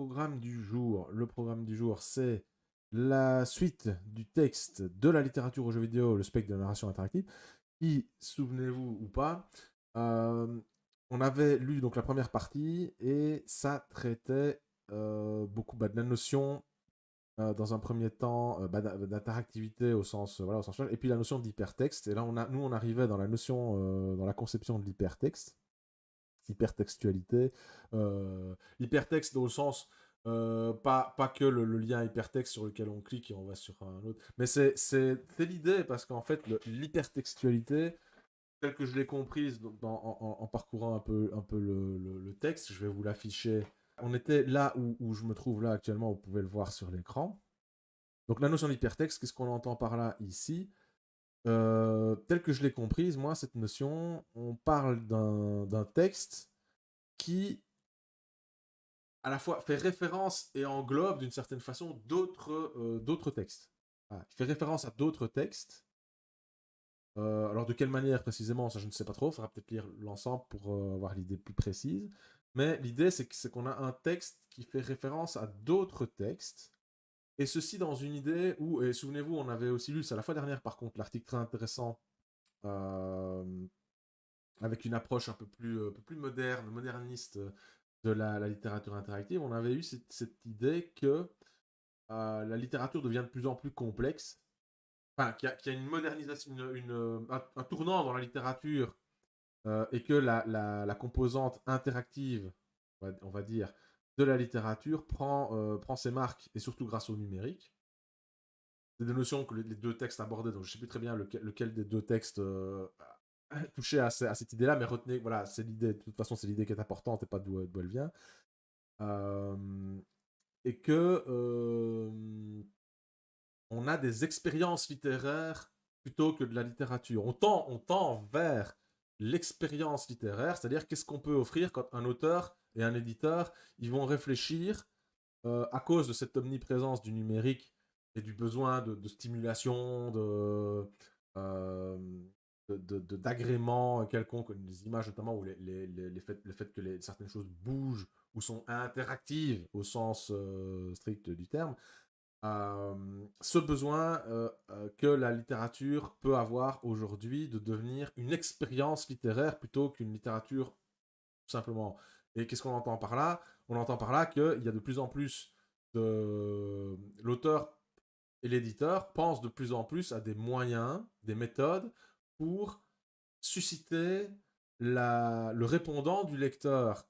programme du jour. Le programme du jour, c'est la suite du texte de la littérature aux jeux vidéo, le spectre de la narration interactive, qui, souvenez-vous ou pas, on avait lu donc la première partie et ça traitait beaucoup de la notion, dans un premier temps, d'interactivité au sens, voilà, au sens large, et puis la notion d'hypertexte. Et là, nous, on arrivait dans la notion, dans la conception de l'hypertexte, hypertextualité, hypertexte dans le sens, pas que le lien hypertexte sur lequel on clique et on va sur un autre, mais c'est l'idée, parce qu'en fait, l'hypertextualité, telle que je l'ai comprise en parcourant un peu le texte, je vais vous l'afficher. On était là où je me trouve là actuellement, vous pouvez le voir sur l'écran. Donc la notion d'hypertexte, qu'est-ce qu'on entend par là ici? Telle que je l'ai comprise, moi, cette notion, on parle d'un texte qui, à la fois, fait référence et englobe d'une certaine façon d'autres textes. Voilà, qui fait référence à d'autres textes. Alors de quelle manière précisément, ça je ne sais pas trop, il faudra peut-être lire l'ensemble pour avoir l'idée plus précise. Mais l'idée, c'est qu'on a un texte qui fait référence à d'autres textes. Et ceci dans une idée où, et souvenez-vous, on avait aussi lu, c'est la fois dernière par contre, l'article très intéressant, euh, avec une approche un peu plus moderne, moderniste de la littérature interactive. On avait eu cette idée que la littérature devient de plus en plus complexe, enfin, qu'il y a une modernisation, un tournant dans la littérature, et que la composante interactive, on va dire, de la littérature prend ses marques, et surtout grâce au numérique. C'est des notions que les deux textes abordaient, donc je ne sais plus très bien lequel des deux textes touchait à cette idée-là, mais retenez, voilà, c'est l'idée, de toute façon, c'est l'idée qui est importante et pas d'où elle vient. Euh, et que on a des expériences littéraires plutôt que de la littérature. On tend vers l'expérience littéraire, c'est-à-dire qu'est-ce qu'on peut offrir quand un auteur et un éditeur, ils vont réfléchir, à cause de cette omniprésence du numérique et du besoin de stimulation, euh, d'agrément quelconque, les images notamment, ou le fait que certaines choses bougent ou sont interactives au sens strict du terme, ce besoin que la littérature peut avoir aujourd'hui de devenir une expérience littéraire plutôt qu'une littérature simplement. Et qu'est-ce qu'on entend par là? On entend par là qu'il y a de plus en plus de... L'auteur et l'éditeur pensent de plus en plus à des moyens, des méthodes pour susciter le répondant du lecteur.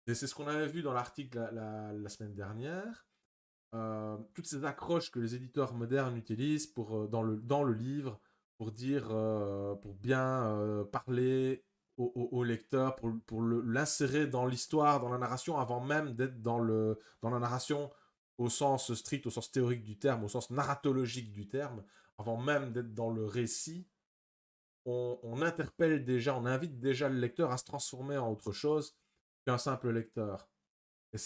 Et c'est ce qu'on avait vu dans l'article la semaine dernière. Toutes ces accroches que les éditeurs modernes utilisent dans le livre pour dire, pour bien parler au lecteur, pour l'insérer dans l'histoire, dans la narration, avant même d'être dans la narration au sens strict, au sens théorique du terme, au sens narratologique du terme, avant même d'être dans le récit. On interpelle déjà, on invite déjà le lecteur à se transformer en autre chose qu'un simple lecteur. Et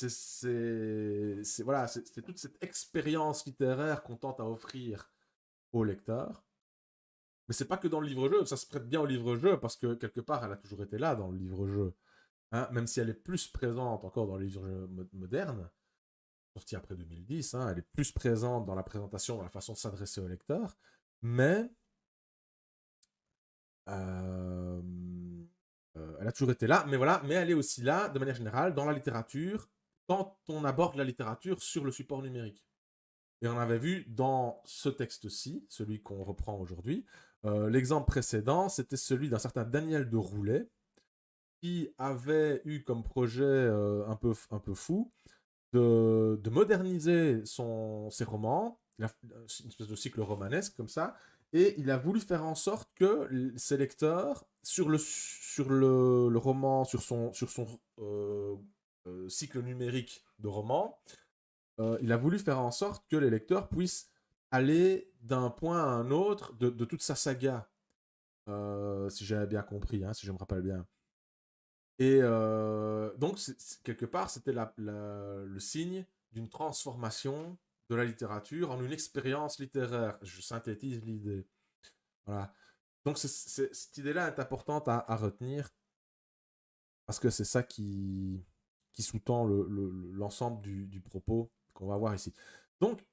voilà, c'est toute cette expérience littéraire qu'on tente à offrir au lecteur. Mais c'est pas que dans le livre-jeu, ça se prête bien au livre-jeu parce que quelque part, elle a toujours été là dans le livre-jeu. Hein, même si elle est plus présente encore dans les livres-jeux modernes, sortis après 2010, hein, elle est plus présente dans la présentation, dans la façon de s'adresser au lecteur. Mais euh, elle a toujours été là, mais voilà, mais elle est aussi là, de manière générale, dans la littérature, quand on aborde la littérature sur le support numérique. Et on avait vu dans ce texte-ci, celui qu'on reprend aujourd'hui, l'exemple précédent, c'était celui d'un certain Daniel de Roulet, qui avait eu comme projet un peu fou de moderniser ses romans, une espèce de cycle romanesque comme ça, et il a voulu faire en sorte que ses lecteurs, sur le roman, sur son cycle numérique de romans, il a voulu faire en sorte que les lecteurs puissent aller d'un point à un autre de toute sa saga, si j'avais bien compris, hein, si je me rappelle bien. Et donc, quelque part, c'était le signe d'une transformation de la littérature en une expérience littéraire. Je synthétise l'idée. Voilà. Donc, cette idée-là est importante à retenir parce que c'est ça qui qui sous-tend l'ensemble du propos qu'on va voir ici. Donc,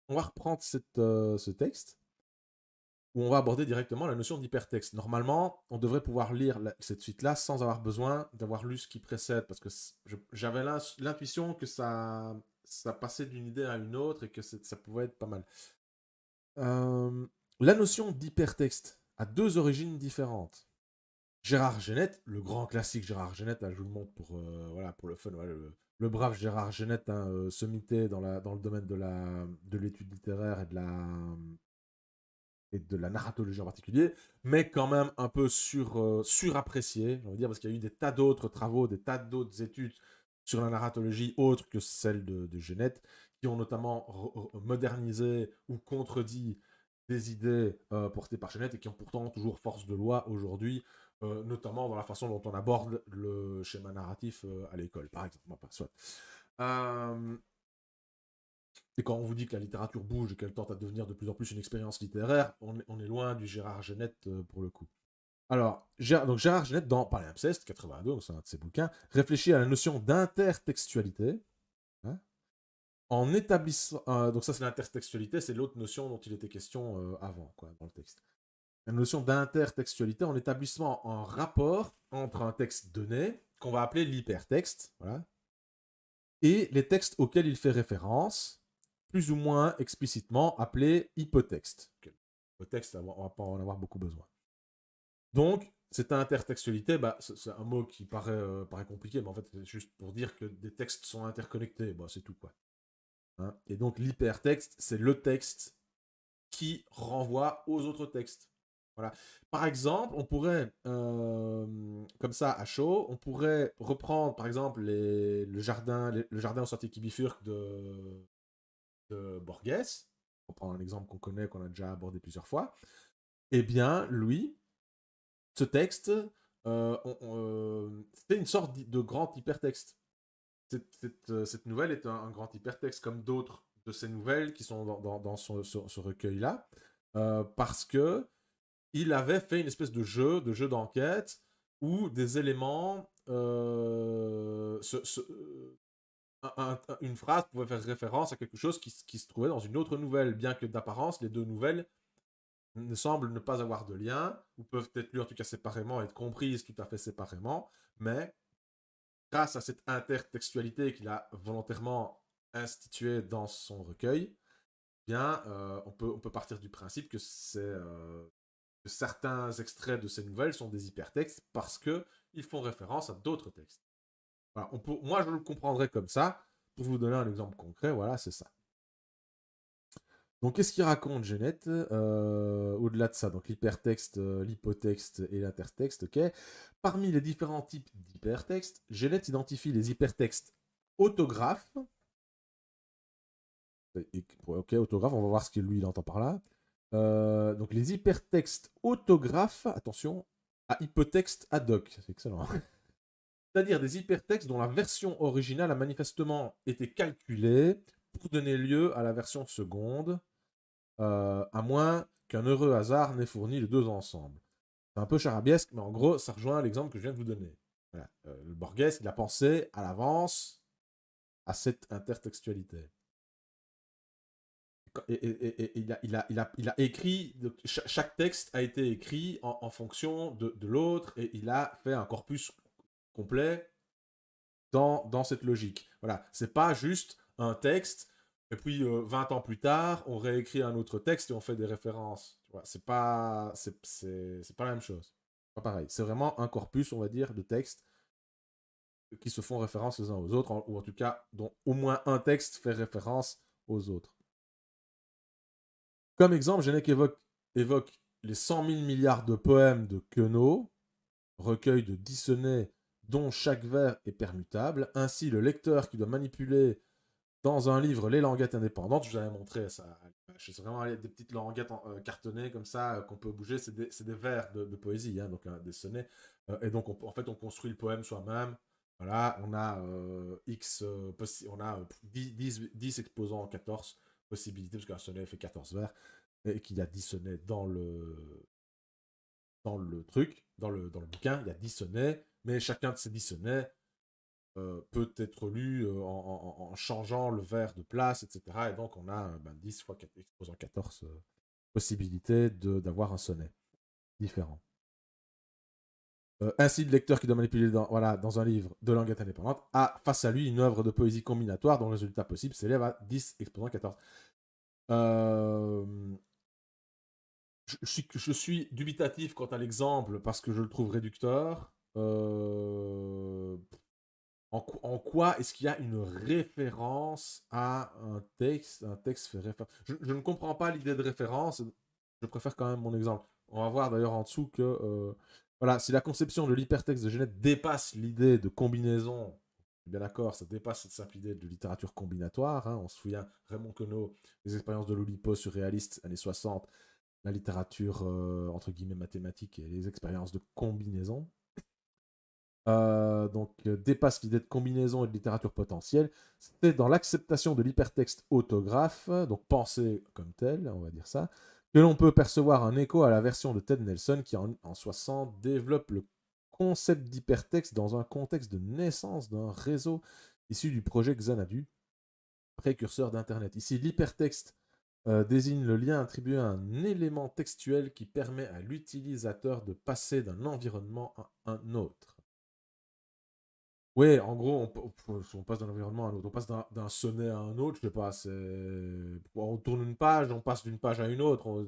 on va reprendre ce texte où on va aborder directement la notion d'hypertexte. Normalement, on devrait pouvoir lire cette suite-là sans avoir besoin d'avoir lu ce qui précède, parce que j'avais l'intuition que ça passait d'une idée à une autre et que ça pouvait être pas mal. La notion d'hypertexte a deux origines différentes. Gérard Genette, le grand classique Gérard Genette, là je vous le montre pour le fun, ouais, le brave Gérard Genette, hein, sommité dans le domaine de l'étude littéraire et de la narratologie en particulier, mais quand même un peu surapprécié, j'ai envie de dire, parce qu'il y a eu des tas d'autres travaux, des tas d'autres études sur la narratologie autres que celle de Genette, qui ont notamment modernisé ou contredit des idées portées par Genette et qui ont pourtant toujours force de loi aujourd'hui, notamment dans la façon dont on aborde le schéma narratif à l'école, par exemple. Soit. Et quand on vous dit que la littérature bouge et qu'elle tente à devenir de plus en plus une expérience littéraire, on est loin du Gérard Genette pour le coup. Alors, donc Gérard Genette, dans Palimpseste, 82, donc c'est un de ses bouquins, réfléchit à la notion d'intertextualité, hein, en établissant... donc ça, c'est l'intertextualité, c'est l'autre notion dont il était question avant, quoi, dans le texte. La notion d'intertextualité en établissant un rapport entre un texte donné, qu'on va appeler l'hypertexte, voilà, et les textes auxquels il fait référence, plus ou moins explicitement appelés hypotextes. Hypotexte, on va pas en avoir beaucoup besoin. Donc, cette intertextualité, c'est un mot qui paraît compliqué, mais en fait, c'est juste pour dire que des textes sont interconnectés, c'est tout, quoi. Hein, et donc, l'hypertexte, c'est le texte qui renvoie aux autres textes. Voilà. Par exemple, on pourrait, comme ça, à chaud, on pourrait reprendre, par exemple, le jardin au sentier qui bifurque de Borges, pour prendre un exemple qu'on connaît, qu'on a déjà abordé plusieurs fois. Eh bien, lui, ce texte, c'est une sorte de grand hypertexte. Cette nouvelle est un grand hypertexte, comme d'autres de ces nouvelles qui sont dans ce recueil-là, parce que il avait fait une espèce de jeu d'enquête, où des éléments, une phrase pouvait faire référence à quelque chose qui se trouvait dans une autre nouvelle, bien que d'apparence, les deux nouvelles ne semblent ne pas avoir de lien, ou peuvent être lues en tout cas séparément, être comprises tout à fait séparément, mais grâce à cette intertextualité qu'il a volontairement instituée dans son recueil, bien, on peut partir du principe que certains extraits de ces nouvelles sont des hypertextes parce qu'ils font référence à d'autres textes. Voilà, moi, je le comprendrais comme ça. Pour vous donner un exemple concret, voilà, c'est ça. Donc, qu'est-ce qu'il raconte, Genette, au-delà de ça? Donc, l'hypertexte, l'hypotexte et l'intertexte, ok. Parmi les différents types d'hypertextes, Genette identifie les hypertextes autographes. Ok, autographe, on va voir ce que lui, il entend par là. Donc, les hypertextes autographes, attention, à hypotexte ad hoc. C'est excellent. C'est-à-dire des hypertextes dont la version originale a manifestement été calculée pour donner lieu à la version seconde, à moins qu'un heureux hasard n'ait fourni les deux ensemble. C'est un peu charabiesque, mais en gros, ça rejoint l'exemple que je viens de vous donner. Voilà. Le Borges, il a pensé à l'avance à cette intertextualité. Et il a écrit, chaque texte a été écrit en fonction de l'autre, et il a fait un corpus complet dans cette logique. Voilà, c'est pas juste un texte, et puis 20 ans plus tard, on réécrit un autre texte et on fait des références. Tu vois, c'est pas la même chose. Pas pareil. C'est vraiment un corpus, on va dire, de textes qui se font référence les uns aux autres, ou en tout cas, dont au moins un texte fait référence aux autres. Comme exemple, Genec évoque les 100 000 milliards de poèmes de Queneau, recueil de 10 sonnets dont chaque vers est permutable. Ainsi, le lecteur qui doit manipuler dans un livre les languettes indépendantes, je vous avais montré ça. C'est vraiment des petites languettes cartonnées comme ça qu'on peut bouger. C'est des vers de poésie, hein, donc des sonnets. Et donc, en fait, on construit le poème soi-même. Voilà, on a on a 10 exposants 14 possibilités, parce qu'un sonnet fait 14 vers, et qu'il y a 10 sonnets dans le truc, dans le bouquin, il y a 10 sonnets, mais chacun de ces 10 sonnets peut être lu en changeant le vers de place, etc. Et donc, on a 10 fois 4, exposant 14 possibilités d'avoir un sonnet différent. Ainsi, le lecteur qui doit manipuler dans un livre de languette indépendante a face à lui une œuvre de poésie combinatoire dont le résultat possible s'élève à 10 exposant 14. Je suis dubitatif quant à l'exemple parce que je le trouve réducteur. En quoi est-ce qu'il y a une référence à un texte? Un texte fait référence. Je ne comprends pas l'idée de référence. Je préfère quand même mon exemple. On va voir d'ailleurs en dessous que voilà, si la conception de l'hypertexte de Genette dépasse l'idée de combinaison, bien d'accord, ça dépasse cette simple idée de littérature combinatoire. Hein. On se souvient, Raymond Queneau, les expériences de l'Oulipo surréaliste, années 60, la littérature entre guillemets mathématique et les expériences de combinaison. Dépasse l'idée de combinaison et de littérature potentielle, c'est dans l'acceptation de l'hypertexte autographe, donc pensé comme tel, on va dire ça, que l'on peut percevoir un écho à la version de Ted Nelson qui, en 60, développe le concept d'hypertexte dans un contexte de naissance d'un réseau issu du projet Xanadu, précurseur d'Internet. Ici, l'hypertexte désigne le lien attribué à un élément textuel qui permet à l'utilisateur de passer d'un environnement à un autre. Oui, en gros, on passe d'un environnement à un autre. On passe d'un sonnet à un autre, je sais pas, on tourne une page, on passe d'une page à une autre.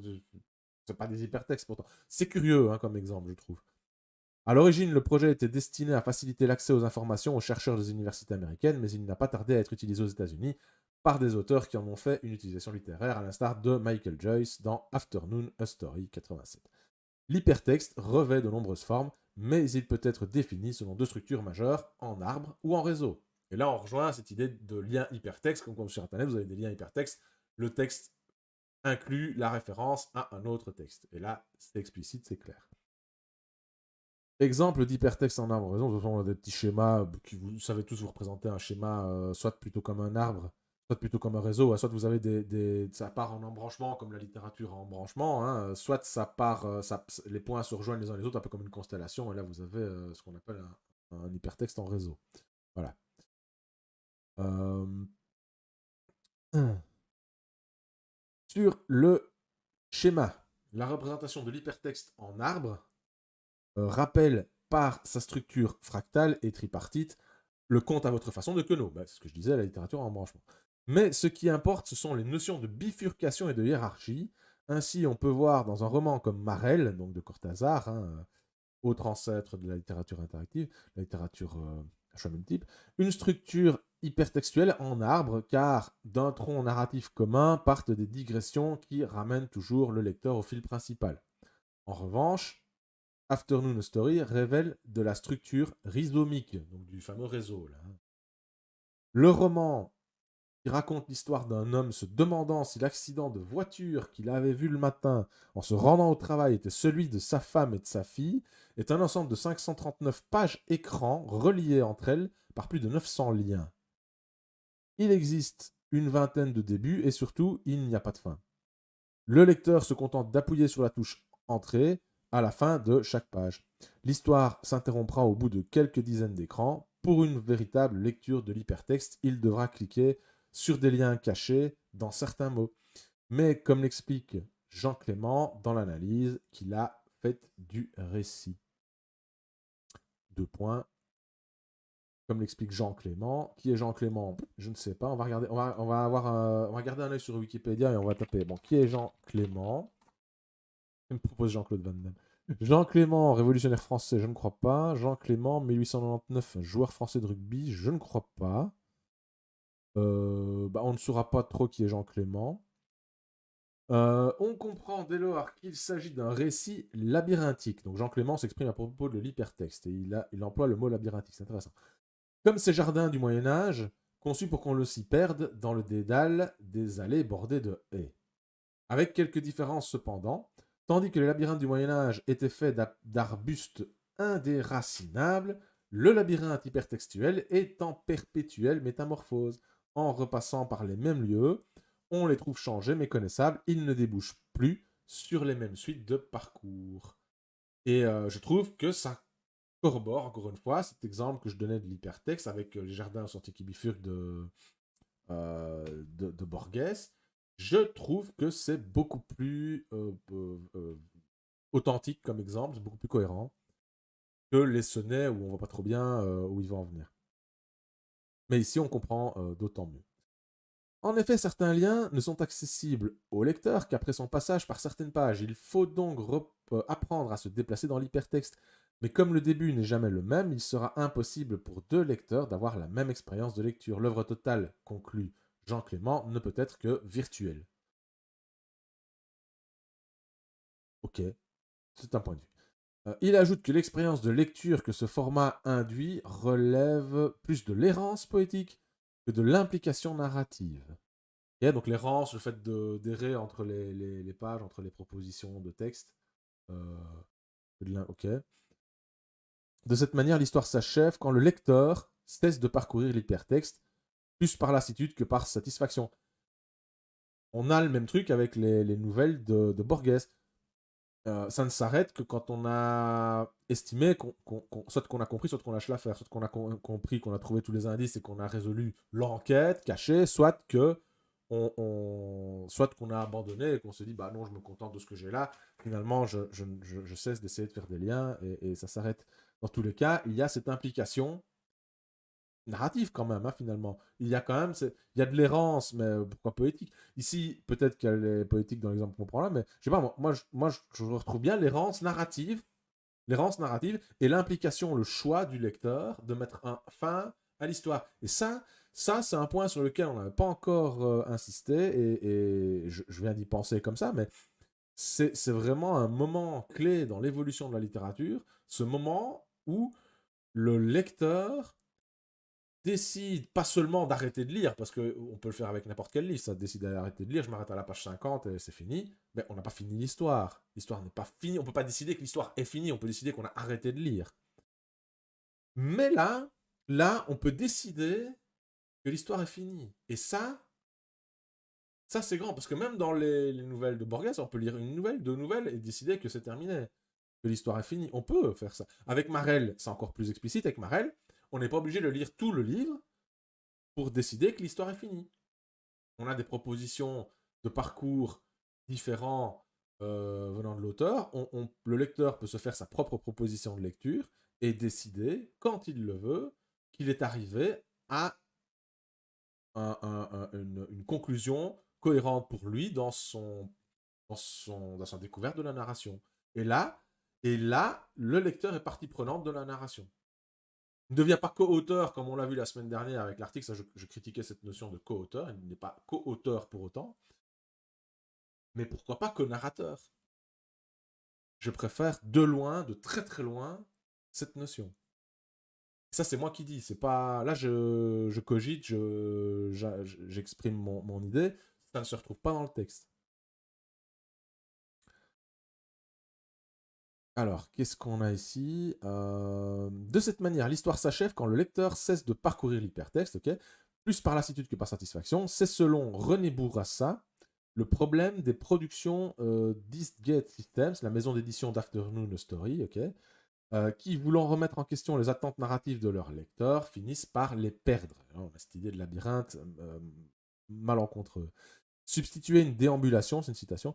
C'est pas des hypertextes pourtant. C'est curieux hein, comme exemple, je trouve. À l'origine, le projet était destiné à faciliter l'accès aux informations aux chercheurs des universités américaines, mais il n'a pas tardé à être utilisé aux États-Unis par des auteurs qui en ont fait une utilisation littéraire, à l'instar de Michael Joyce dans Afternoon a Story 87. L'hypertexte revêt de nombreuses formes, mais il peut être défini selon deux structures majeures, en arbre ou en réseau. Et là, on rejoint cette idée de lien hypertexte, comme sur Internet, vous avez des liens hypertextes. Le texte inclut la référence à un autre texte. Et là, c'est explicite, c'est clair. Exemple d'hypertexte en arbre réseau, ce sont des petits schémas qui vous savez tous vous représenter un schéma soit plutôt comme un arbre, soit plutôt comme un réseau, soit vous avez ça part en embranchement comme la littérature en embranchement, hein, soit ça part, les points se rejoignent les uns les autres un peu comme une constellation, et là vous avez ce qu'on appelle un hypertexte en réseau. Voilà. Sur le schéma, la représentation de l'hypertexte en arbre rappelle par sa structure fractale et tripartite le conte à votre façon de Queneau. C'est ce que je disais, la littérature en branchement. Mais ce qui importe, ce sont les notions de bifurcation et de hiérarchie. Ainsi, on peut voir dans un roman comme Marel, donc de Cortázar, autre ancêtre de la littérature interactive, la littérature à choix multiples, une structure hypertextuelle en arbre, car d'un tronc narratif commun partent des digressions qui ramènent toujours le lecteur au fil principal. En revanche, Afternoon Story révèle de la structure rhizomique, donc du fameux réseau. Là. Le roman qui raconte l'histoire d'un homme se demandant si l'accident de voiture qu'il avait vu le matin en se rendant au travail était celui de sa femme et de sa fille, est un ensemble de 539 pages écran reliées entre elles par plus de 900 liens. Il existe une vingtaine de débuts et surtout, il n'y a pas de fin. Le lecteur se contente d'appuyer sur la touche Entrée à la fin de chaque page. L'histoire s'interrompra au bout de quelques dizaines d'écrans. Pour une véritable lecture de l'hypertexte, il devra cliquer sur des liens cachés dans certains mots. Mais comme l'explique Jean Clément dans l'analyse qu'il a faite du récit. Deux points. Comme l'explique Jean Clément. Qui est Jean Clément? Je ne sais pas. On va regarder, on va garder un œil sur Wikipédia et on va taper. Bon, qui est Jean Clément? Que me propose Jean-Claude Van Damme? Jean Clément, révolutionnaire français, je ne crois pas. Jean Clément, 1899, joueur français de rugby, je ne crois pas. On ne saura pas trop qui est Jean Clément. On comprend dès lors qu'il s'agit d'un récit labyrinthique. Donc Jean Clément s'exprime à propos de l'hypertexte et il emploie le mot labyrinthique, c'est intéressant. Comme ces jardins du Moyen-Âge, conçus pour qu'on ne s'y perde dans le dédale des allées bordées de haies. Avec quelques différences cependant, tandis que les labyrinthes du Moyen-Âge étaient faits d'arbustes indéracinables, le labyrinthe hypertextuel est en perpétuelle métamorphose. En repassant par les mêmes lieux, on les trouve changés, méconnaissables, ils ne débouchent plus sur les mêmes suites de parcours. Et je trouve que ça corrobore, encore une fois, cet exemple que je donnais de l'hypertexte avec les jardins au sentier qui bifurque de Borges. Je trouve que c'est beaucoup plus authentique comme exemple, c'est beaucoup plus cohérent que les sonnets où on voit pas trop bien où il va en venir. Mais ici, on comprend d'autant mieux. En effet, certains liens ne sont accessibles au lecteur qu'après son passage par certaines pages. Il faut donc apprendre à se déplacer dans l'hypertexte. Mais comme le début n'est jamais le même, il sera impossible pour deux lecteurs d'avoir la même expérience de lecture. L'œuvre totale, conclut Jean Clément, ne peut être que virtuelle. Ok, c'est un point de vue. Il ajoute que l'expérience de lecture que ce format induit relève plus de l'errance poétique que de l'implication narrative. Et donc l'errance, le fait d'errer entre les pages, entre les propositions de texte. Ok. De cette manière, l'histoire s'achève quand le lecteur cesse de parcourir l'hypertexte, plus par lassitude que par satisfaction. On a le même truc avec les nouvelles de Borges. Ça ne s'arrête que quand on a estimé, soit qu'on a compris, soit qu'on lâche l'affaire, soit qu'on a compris, qu'on a trouvé tous les indices et qu'on a résolu l'enquête cachée, soit que soit qu'on a abandonné et qu'on se dit bah non, je me contente de ce que j'ai là. Finalement, je cesse d'essayer de faire des liens et ça s'arrête. Dans tous les cas, il y a cette implication narrative quand même, hein, finalement. Il y a quand même, il y a de l'errance, mais pourquoi poétique? Ici, peut-être qu'elle est poétique dans l'exemple qu'on prend là, mais je sais pas, je retrouve bien l'errance narrative et l'implication, le choix du lecteur de mettre un fin à l'histoire. Et ça c'est un point sur lequel on n'avait pas encore insisté et je viens d'y penser comme ça, mais c'est vraiment un moment clé dans l'évolution de la littérature, ce moment où le lecteur décide pas seulement d'arrêter de lire, parce qu'on peut le faire avec n'importe quel livre, ça décide d'arrêter de lire, je m'arrête à la page 50 et c'est fini, mais on n'a pas fini l'histoire. L'histoire n'est pas finie, on peut pas décider que l'histoire est finie, on peut décider qu'on a arrêté de lire. Mais là, on peut décider que l'histoire est finie. Et ça c'est grand, parce que même dans les nouvelles de Borges, on peut lire une nouvelle, deux nouvelles et décider que c'est terminé, que l'histoire est finie. On peut faire ça. Avec Marel, c'est encore plus explicite. Avec Marel, on n'est pas obligé de lire tout le livre pour décider que l'histoire est finie. On a des propositions de parcours différents venant de l'auteur. Le lecteur peut se faire sa propre proposition de lecture et décider, quand il le veut, qu'il est arrivé à une conclusion cohérente pour lui dans sa découverte de la narration. Et là, le lecteur est partie prenante de la narration. Il ne devient pas co-auteur, comme on l'a vu la semaine dernière avec l'article. Ça, je critiquais cette notion de co-auteur. Il n'est pas co-auteur pour autant. Mais pourquoi pas co-narrateur? Je préfère de loin, de très très loin, cette notion. Ça, c'est moi qui dis. C'est pas là, je cogite, j'exprime mon idée. Ça ne se retrouve pas dans le texte. Alors, qu'est-ce qu'on a ici? De cette manière, l'histoire s'achève quand le lecteur cesse de parcourir l'hypertexte, ok? Plus par lassitude que par satisfaction. C'est selon René Bourassa le problème des productions d'Eastgate Systems, la maison d'édition d'Afternoon Story, ok? Qui, voulant remettre en question les attentes narratives de leurs lecteurs, finissent par les perdre. On a cette idée de labyrinthe malencontreux. Substituer une déambulation, c'est une citation,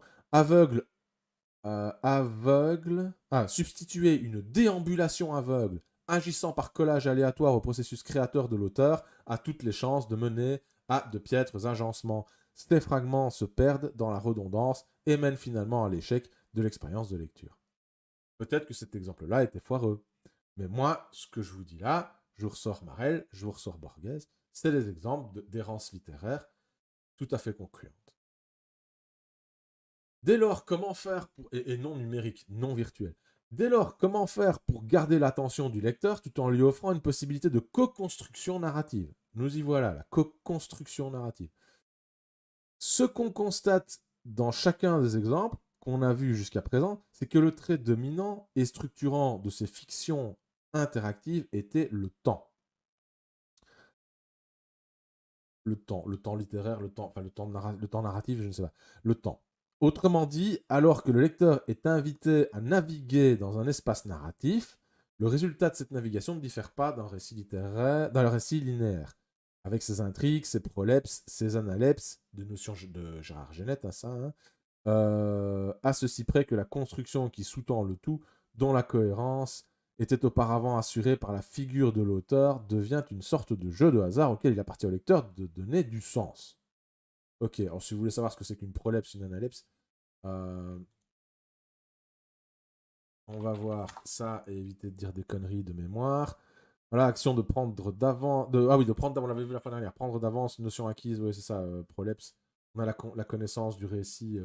substituer une déambulation aveugle agissant par collage aléatoire au processus créateur de l'auteur a toutes les chances de mener à de piètres agencements. Ces fragments se perdent dans la redondance et mènent finalement à l'échec de l'expérience de lecture. Peut-être que cet exemple-là était foireux. Mais moi, ce que je vous dis là, je vous ressors Marel, je vous ressors Borges, c'est des exemples d'errance littéraire tout à fait concluantes. Dès lors, comment faire et non numérique, non virtuel. Dès lors, comment faire pour garder l'attention du lecteur tout en lui offrant une possibilité de co-construction narrative? Nous y voilà, la co-construction narrative. Ce qu'on constate dans chacun des exemples qu'on a vus jusqu'à présent, c'est que le trait dominant et structurant de ces fictions interactives était le temps. Le temps littéraire, le temps narratif, je ne sais pas. Le temps. Autrement dit, alors que le lecteur est invité à naviguer dans un espace narratif, Le résultat de cette navigation ne diffère pas d'un récit littéraire, d'un récit linéaire, avec ses intrigues, ses prolepses, ses analepses, de notions de Gérard Genette, hein, ça, hein, à ceci près que la construction qui sous-tend le tout, dont la cohérence était auparavant assurée par la figure de l'auteur, devient une sorte de jeu de hasard auquel il appartient au lecteur de donner du sens. Ok, alors si vous voulez savoir ce que c'est qu'une prolepse, une analepse, euh, on va voir ça et éviter de dire des conneries de mémoire. Voilà, action de prendre d'avance. Ah oui, de prendre d'avance, on l'avait vu la fois dernière. Prendre d'avance, notion acquise, oui, c'est ça, prolepse. On a la connaissance du récit.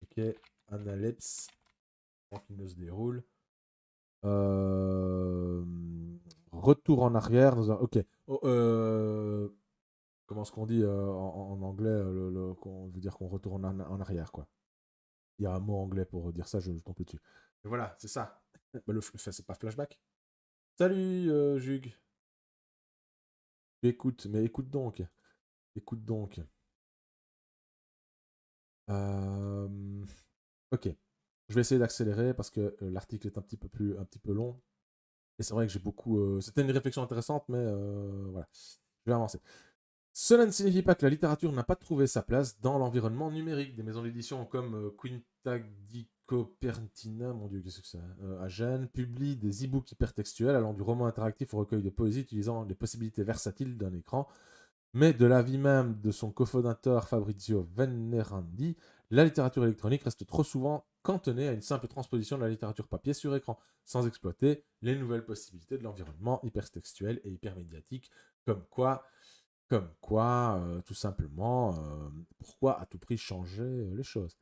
Ok, analepse, avant qu'il ne se déroule. Euh, Retour en arrière. Ok. Oh, comment est-ce qu'on dit en anglais on veut dire qu'on retourne en arrière, quoi. Il y a un mot anglais pour dire ça, je tombe dessus. Mais voilà, c'est ça. Bah, c'est pas flashback. Salut, Jug. Écoute, mais écoute donc. Écoute donc. Ok. Je vais essayer d'accélérer parce que l'article est un petit peu long. Et c'est vrai que j'ai beaucoup. C'était une réflexion intéressante, mais voilà. Je vais avancer. Cela ne signifie pas que la littérature n'a pas trouvé sa place dans l'environnement numérique. Des maisons d'édition comme Quintadicopertina, mon dieu, qu'est-ce que c'est, à Gênes, publient des e-books hypertextuels allant du roman interactif au recueil de poésie utilisant les possibilités versatiles d'un écran. Mais de l'avis même de son cofondateur Fabrizio Venerandi, la littérature électronique reste trop souvent cantonnée à une simple transposition de la littérature papier sur écran, sans exploiter les nouvelles possibilités de l'environnement hypertextuel et hypermédiatique, comme quoi, tout simplement, pourquoi à tout prix changer les choses.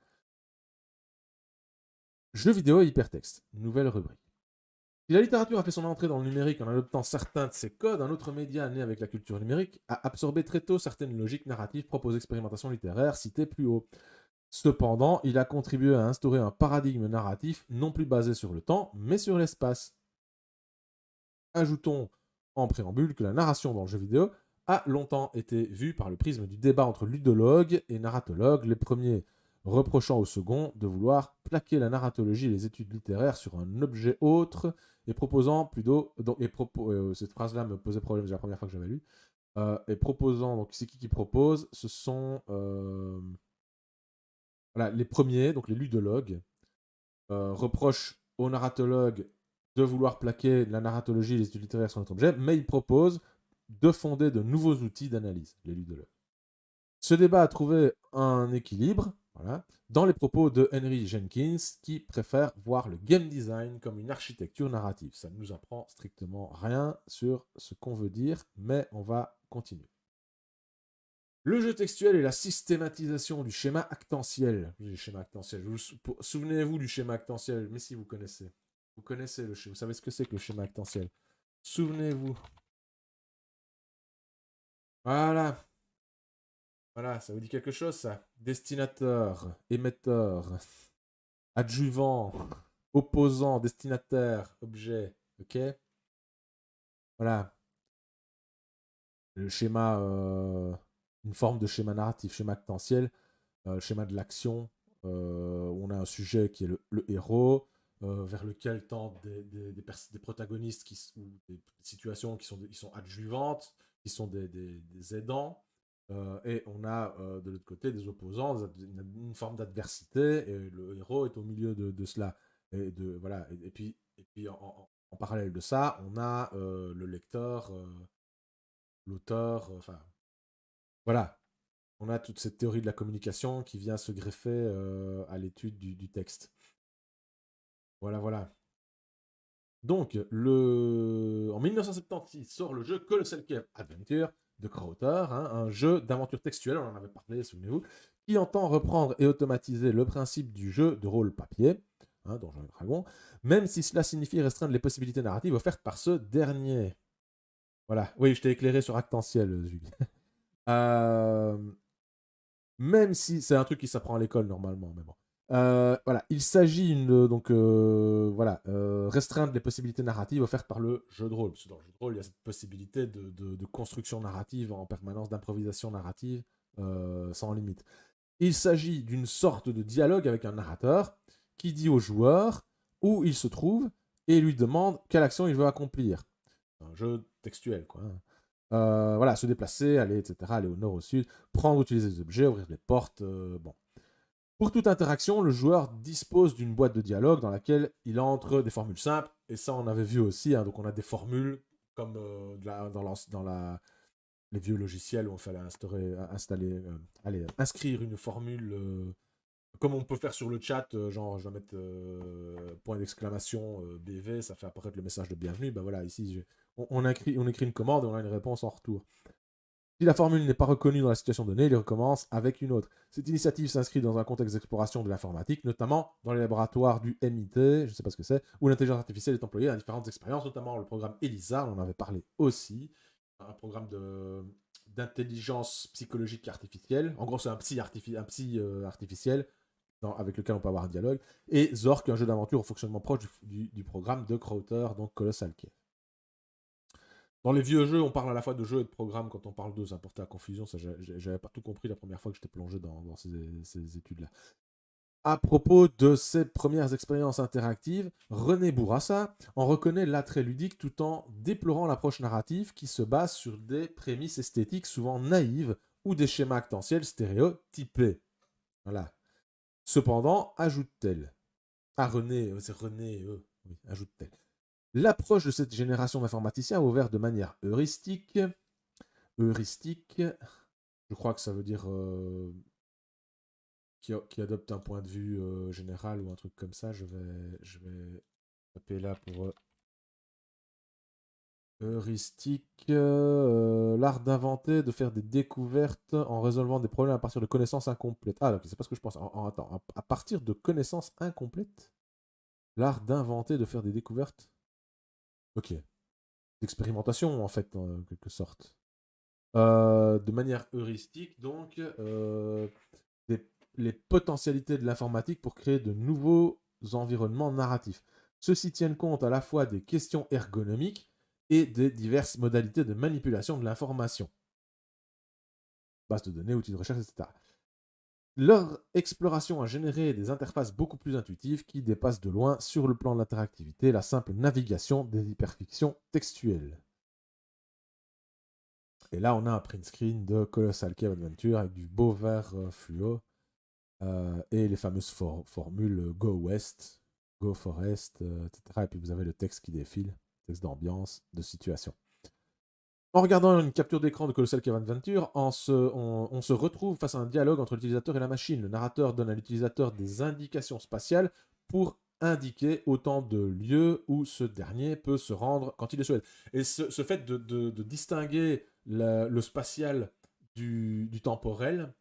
Jeux vidéo et hypertexte, nouvelle rubrique. Si la littérature a fait son entrée dans le numérique en adoptant certains de ses codes, un autre média né avec la culture numérique a absorbé très tôt certaines logiques narratives propres aux expérimentations littéraires citées plus haut. Cependant, il a contribué à instaurer un paradigme narratif non plus basé sur le temps, mais sur l'espace. Ajoutons en préambule que la narration dans le jeu vidéo a longtemps été vue par le prisme du débat entre ludologues et narratologues, les premiers reprochant au second de vouloir plaquer la narratologie et les études littéraires sur un objet autre et proposant plutôt. Cette phrase-là me posait problème, c'est la première fois que j'avais lu. Et proposant, donc c'est qui propose? Ce sont voilà, les premiers, donc les ludologues, reprochent aux narratologues de vouloir plaquer la narratologie et les études littéraires sur notre objet, mais ils proposent de fonder de nouveaux outils d'analyse, les ludologues. Ce débat a trouvé un équilibre, voilà, dans les propos de Henry Jenkins, qui préfère voir le game design comme une architecture narrative. Ça ne nous apprend strictement rien sur ce qu'on veut dire, mais on va continuer. Le jeu textuel est la systématisation du schéma actantiel. Souvenez-vous du schéma actantiel, mais si vous connaissez. Vous connaissez le schéma, vous savez ce que c'est que le schéma actantiel. Souvenez-vous. Voilà. Voilà, ça vous dit quelque chose, ça? Destinateur, émetteur, adjuvant, opposant, destinataire, objet. Ok? Voilà. Le schéma, une forme de schéma narratif, schéma actantiel, schéma de l'action. On a un sujet qui est le héros, vers lequel tendent des protagonistes ou des situations qui sont adjuvantes, qui sont des aidants. Et on a de l'autre côté des opposants, une forme d'adversité, et le héros est au milieu de cela. Voilà. Et puis en parallèle de ça, on a le lecteur, l'auteur, enfin, voilà. On a toute cette théorie de la communication qui vient se greffer à l'étude du texte. Voilà, voilà. Donc, en 1976 sort le jeu Colossal Cave Adventure de Crowther, hein, un jeu d'aventure textuelle, on en avait parlé, souvenez-vous, qui entend reprendre et automatiser le principe du jeu de rôle papier, hein, Donjons et Dragons, même si cela signifie restreindre les possibilités narratives offertes par ce dernier. Voilà, oui, je t'ai éclairé sur Actantiel, Julie. Même si c'est un truc qui s'apprend à l'école normalement, mais bon. Voilà, il s'agit donc voilà, restreindre les possibilités narratives offertes par le jeu de rôle. Parce que dans le jeu de rôle, il y a cette possibilité de construction narrative en permanence, d'improvisation narrative sans limite. Il s'agit d'une sorte de dialogue avec un narrateur qui dit au joueur où il se trouve et lui demande quelle action il veut accomplir. Un jeu textuel, quoi. Voilà, se déplacer, aller, etc., aller au nord, au sud, prendre, utiliser des objets, ouvrir les portes, bon. Pour toute interaction, le joueur dispose d'une boîte de dialogue dans laquelle il entre des formules simples, et ça on avait vu aussi, hein, donc on a des formules comme les vieux logiciels où on fallait inscrire une formule comme on peut faire sur le chat, genre je vais mettre point d'exclamation BV, ça fait apparaître le message de bienvenue. Ben voilà, ici on écrit une commande et on a une réponse en retour. Si la formule n'est pas reconnue dans la situation donnée, il recommence avec une autre. Cette initiative s'inscrit dans un contexte d'exploration de l'informatique, notamment dans les laboratoires du MIT, je ne sais pas ce que c'est, où l'intelligence artificielle est employée dans différentes expériences, notamment le programme ELISA, on en avait parlé aussi, un programme d'intelligence psychologique artificielle. En gros, c'est un psy artificiel avec lequel on peut avoir un dialogue. Et Zork, un jeu d'aventure au fonctionnement proche du programme de Crowther, donc Colossal Cave. Dans les vieux jeux, on parle à la fois de jeux et de programmes. Quand on parle d'eux, ça portait à confusion. Ça, j'avais pas tout compris la première fois que j'étais plongé dans ces études-là. À propos de ses premières expériences interactives, René Bourassa en reconnaît l'attrait ludique tout en déplorant l'approche narrative qui se base sur des prémices esthétiques souvent naïves ou des schémas actentiels stéréotypés. Voilà. Cependant, ajoute-t-elle. Ah, René, c'est René, oui, ajoute-t-elle. L'approche de cette génération d'informaticiens a ouvert de manière heuristique, je crois que ça veut dire qui adopte un point de vue général ou un truc comme ça. Je vais taper là pour heuristique, l'art d'inventer, de faire des découvertes en résolvant des problèmes à partir de connaissances incomplètes. Ah, ok, c'est pas ce que je pense. Attends, à partir de connaissances incomplètes, l'art d'inventer, de faire des découvertes. Ok, d'expérimentation en fait, en quelque sorte. De manière heuristique, donc, les potentialités de l'informatique pour créer de nouveaux environnements narratifs. Ceux-ci tiennent compte à la fois des questions ergonomiques et des diverses modalités de manipulation de l'information. Base de données, outils de recherche, etc. Leur exploration a généré des interfaces beaucoup plus intuitives qui dépassent de loin, sur le plan de l'interactivité, la simple navigation des hyperfictions textuelles. Et là, on a un print screen de Colossal Cave Adventure avec du beau vert fluo et les fameuses formules Go West, Go Forest, etc. Et puis vous avez le texte qui défile, texte d'ambiance, de situation. En regardant une capture d'écran de Colossal Cave Adventure, on se retrouve face à un dialogue entre l'utilisateur et la machine. Le narrateur donne à l'utilisateur des indications spatiales pour indiquer autant de lieux où ce dernier peut se rendre quand il le souhaite. Et ce fait de distinguer le spatial du temporel,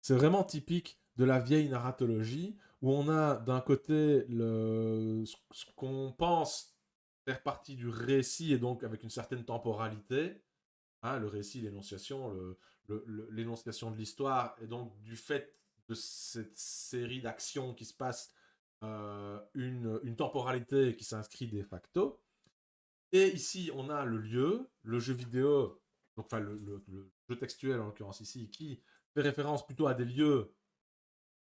c'est vraiment typique de la vieille narratologie, où on a d'un côté ce qu'on pense faire partie du récit, et donc avec une certaine temporalité, hein, le récit, l'énonciation, l'énonciation de l'histoire, et donc du fait de cette série d'actions qui se passe, une temporalité qui s'inscrit de facto. Et ici, on a le lieu, le jeu vidéo, donc, enfin le jeu textuel en l'occurrence ici, qui fait référence plutôt à des lieux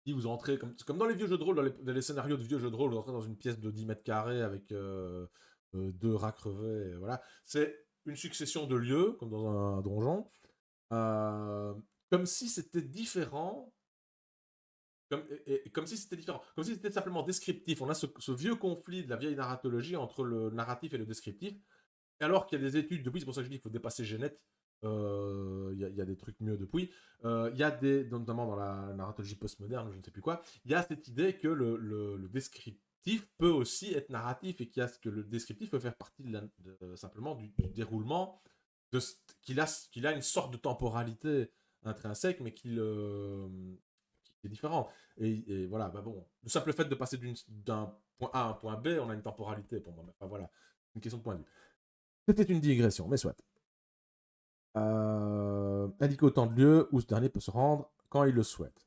qui vous entrez, comme dans les vieux jeux de rôle, dans les scénarios de vieux jeux de rôle, vous entrez dans une pièce de 10 mètres carrés avec deux rats crevés, voilà. C'est une succession de lieux, comme dans un donjon, euh, comme si c'était différent, comme si c'était différent, comme si c'était simplement descriptif. On a ce vieux conflit de la vieille narratologie entre le narratif et le descriptif, et alors qu'il y a des études depuis, c'est pour ça que je dis qu'il faut dépasser Genette, y a des trucs mieux depuis. Il y a notamment dans la narratologie postmoderne, je ne sais plus quoi, il y a cette idée que le descriptif peut aussi être narratif, et que le descriptif peut faire partie simplement du déroulement, qu'il a une sorte de temporalité intrinsèque, mais qui est différente. Et voilà, bah bon, le simple fait de passer d'un point A à un point B, on a une temporalité pour moi. Enfin, voilà, une question de point de vue. C'était une digression, mais soit. Indiquer autant de lieux où ce dernier peut se rendre quand il le souhaite.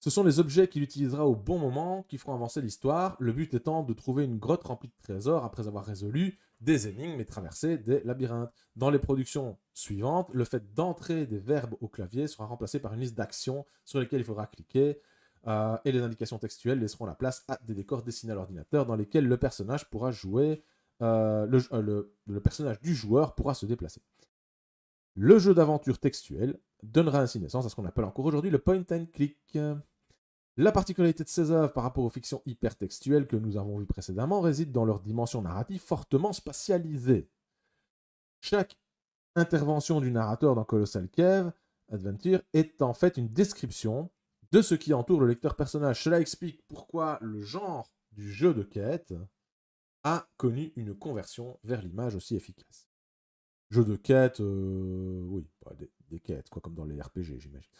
Ce sont les objets qu'il utilisera au bon moment qui feront avancer l'histoire, le but étant de trouver une grotte remplie de trésors après avoir résolu des énigmes et traversé des labyrinthes. Dans les productions suivantes, le fait d'entrer des verbes au clavier sera remplacé par une liste d'actions sur lesquelles il faudra cliquer. et les indications textuelles laisseront la place à des décors dessinés à l'ordinateur dans lesquels le personnage pourra jouer, le personnage du joueur pourra se déplacer. Le jeu d'aventure textuel donnera ainsi naissance à ce qu'on appelle encore aujourd'hui le point and click. La particularité de ces œuvres par rapport aux fictions hypertextuelles que nous avons vues précédemment réside dans leur dimension narrative fortement spatialisée. Chaque intervention du narrateur dans Colossal Cave Adventure est en fait une description de ce qui entoure le lecteur personnage. Cela explique pourquoi le genre du jeu de quête a connu une conversion vers l'image aussi efficace. Jeu de quête, oui, des quêtes, quoi, comme dans les RPG, j'imagine.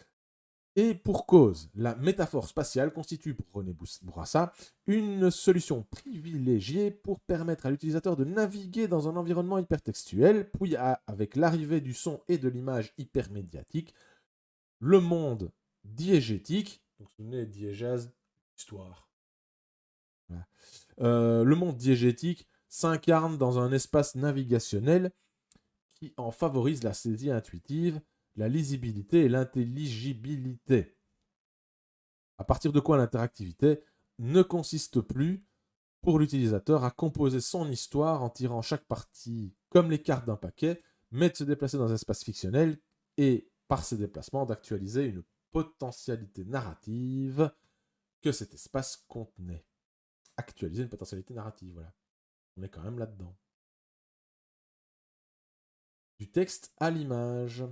Et pour cause, la métaphore spatiale constitue, pour René Bourassa, une solution privilégiée pour permettre à l'utilisateur de naviguer dans un environnement hypertextuel, puis avec l'arrivée du son et de l'image hypermédiatique, le monde diégétique, donc ce n'est diégèse, histoire. Voilà. Le monde diégétique s'incarne dans un espace navigationnel qui en favorise la saisie intuitive, la lisibilité et l'intelligibilité. À partir de quoi l'interactivité ne consiste plus pour l'utilisateur à composer son histoire en tirant chaque partie comme les cartes d'un paquet, mais de se déplacer dans un espace fictionnel et, par ces déplacements, d'actualiser une potentialité narrative que cet espace contenait. Actualiser une potentialité narrative, voilà. On est quand même là-dedans. Du texte à l'image.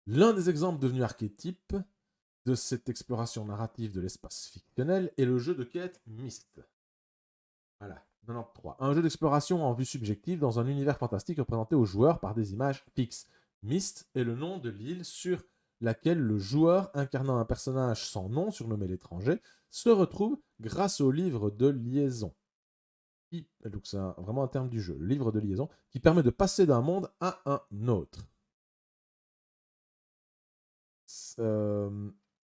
L'un des exemples devenus archétypes de cette exploration narrative de l'espace fictionnel est le jeu de quête Myst. Voilà, 93. Un jeu d'exploration en vue subjective dans un univers fantastique représenté aux joueurs par des images fixes. Myst est le nom de l'île sur laquelle le joueur, incarnant un personnage sans nom, surnommé l'étranger, se retrouve grâce au livre de liaison. Donc c'est vraiment un terme du jeu, le livre de liaison, qui permet de passer d'un monde à un autre.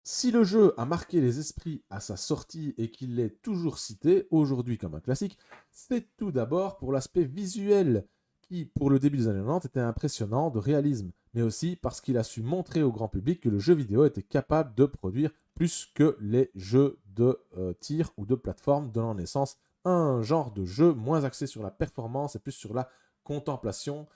Si le jeu a marqué les esprits à sa sortie et qu'il est toujours cité aujourd'hui comme un classique, c'est tout d'abord pour l'aspect visuel qui, pour le début des années 90, était impressionnant de réalisme, mais aussi parce qu'il a su montrer au grand public que le jeu vidéo était capable de produire plus que les jeux de tir ou de plateforme, donnant naissance à un genre de jeu moins axé sur la performance et plus sur la contemplation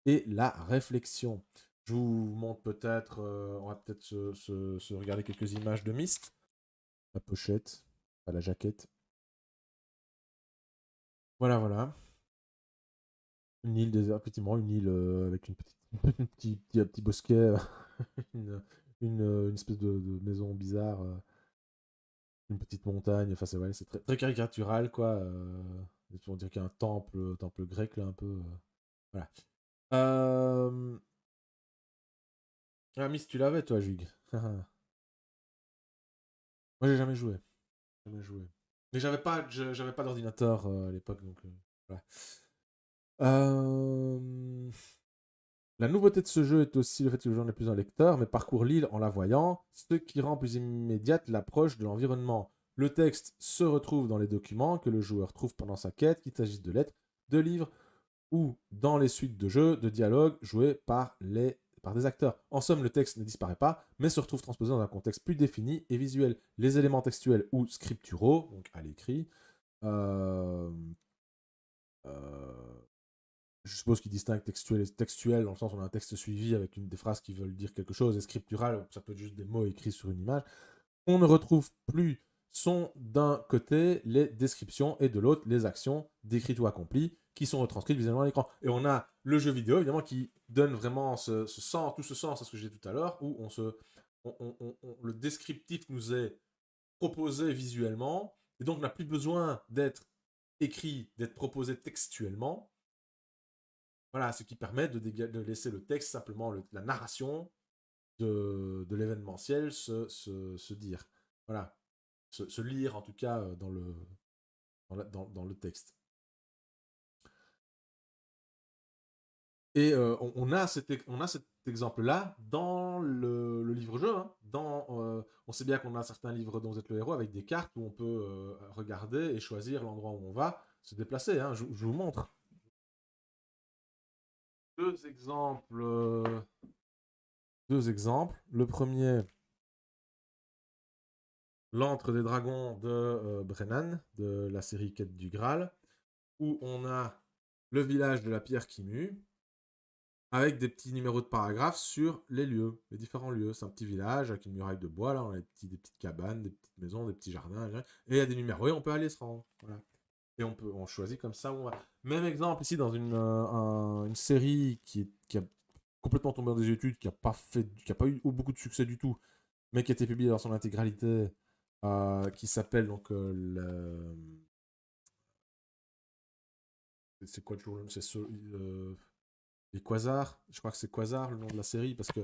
et la réflexion. Je vous montre peut-être, on va peut-être se regarder quelques images de Myst. La pochette, pas la jaquette. Voilà, voilà. Une île désert, effectivement, une île avec un petit bosquet, une espèce de maison bizarre, une petite montagne. Enfin, c'est très, très caricatural, quoi. On dirait qu'il y a un temple grec, là, un peu. Voilà. Ah, Myst, tu l'avais, toi, Jug. Moi, j'ai jamais joué. Jamais joué. Mais j'avais pas d'ordinateur à l'époque, donc voilà. La nouveauté de ce jeu est aussi le fait que le jeu n'est plus un lecteur, mais parcourt l'île en la voyant, ce qui rend plus immédiate l'approche de l'environnement. Le texte se retrouve dans les documents que le joueur trouve pendant sa quête, qu'il s'agisse de lettres, de livres ou dans les suites de jeux, de dialogues joués par des acteurs. En somme, le texte ne disparaît pas, mais se retrouve transposé dans un contexte plus défini et visuel. Les éléments textuels ou scripturaux, donc à l'écrit, euh, euh, je suppose qu'il distingue textuel et textuel, dans le sens où on a un texte suivi avec des phrases qui veulent dire quelque chose, et scriptural, ça peut être juste des mots écrits sur une image. On ne retrouve plus sont d'un côté les descriptions et de l'autre les actions décrites ou accomplies qui sont retranscrites visuellement à l'écran. Et on a le jeu vidéo, évidemment, qui donne vraiment ce sens, tout ce sens à ce que j'ai dit tout à l'heure, où le descriptif nous est proposé visuellement, et donc on n'a plus besoin d'être écrit, d'être proposé textuellement. Voilà, ce qui permet de laisser le texte, simplement la narration de l'événementiel se dire. Voilà. Se lire en tout cas dans le texte. Et on a cet exemple-là dans le livre-jeu. Hein. On sait bien qu'on a certains livres dont vous êtes le héros avec des cartes où on peut regarder et choisir l'endroit où on va se déplacer. Hein. Je vous montre deux exemples. Le premier, l'Antre des Dragons de Brennan, de la série Quête du Graal, où on a le village de la pierre qui mue, avec des petits numéros de paragraphes sur les lieux, les différents lieux. C'est un petit village avec une muraille de bois, là, on a des petites cabanes, des petites maisons, des petits jardins, et il y a des numéros, et on peut aller se rendre. Voilà. Et on choisit comme ça où on va. Même exemple ici dans une série qui a complètement tombé dans des études, qui a pas eu beaucoup de succès du tout, mais qui a été publiée dans son intégralité, qui s'appelle donc c'est quoi toujours c'est les Quasars. Je crois que c'est Quasar le nom de la série parce que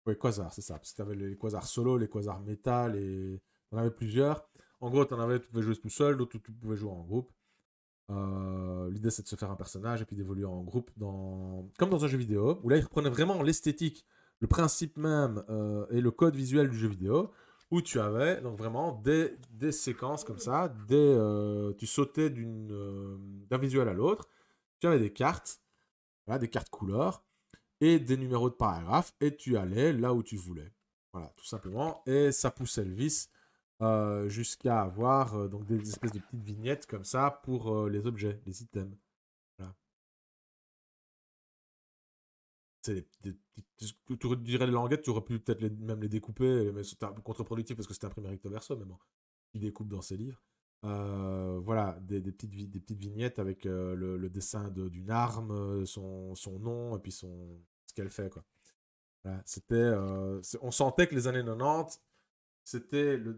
ouais, Quasar, c'est ça. Parce que tu avais les Quasars solo, les Quasars métal, et on avait plusieurs. En gros, tu pouvais jouer tout seul, d'autres tu pouvais jouer en groupe. L'idée, c'est de se faire un personnage et puis d'évoluer en groupe comme dans un jeu vidéo, où là, ils reprenaient vraiment l'esthétique, le principe même et le code visuel du jeu vidéo, où tu avais donc vraiment des séquences comme ça, tu sautais d'un visuel à l'autre, tu avais des cartes, voilà, des cartes couleurs, et des numéros de paragraphes, et tu allais là où tu voulais. Voilà, tout simplement. Et ça poussait le vice jusqu'à avoir donc des espèces de petites vignettes comme ça pour les objets, les items. Voilà. C'est tu dirais les languettes, tu aurais pu peut-être même les découper, mais c'était un peu contre-productif parce que c'était imprimé recto verso, mais bon, tu découpes dans ces livres. Voilà, des petites vignettes avec le dessin d'une arme, son nom, et puis ce qu'elle fait, quoi. Voilà, on sentait que les années 90, c'était le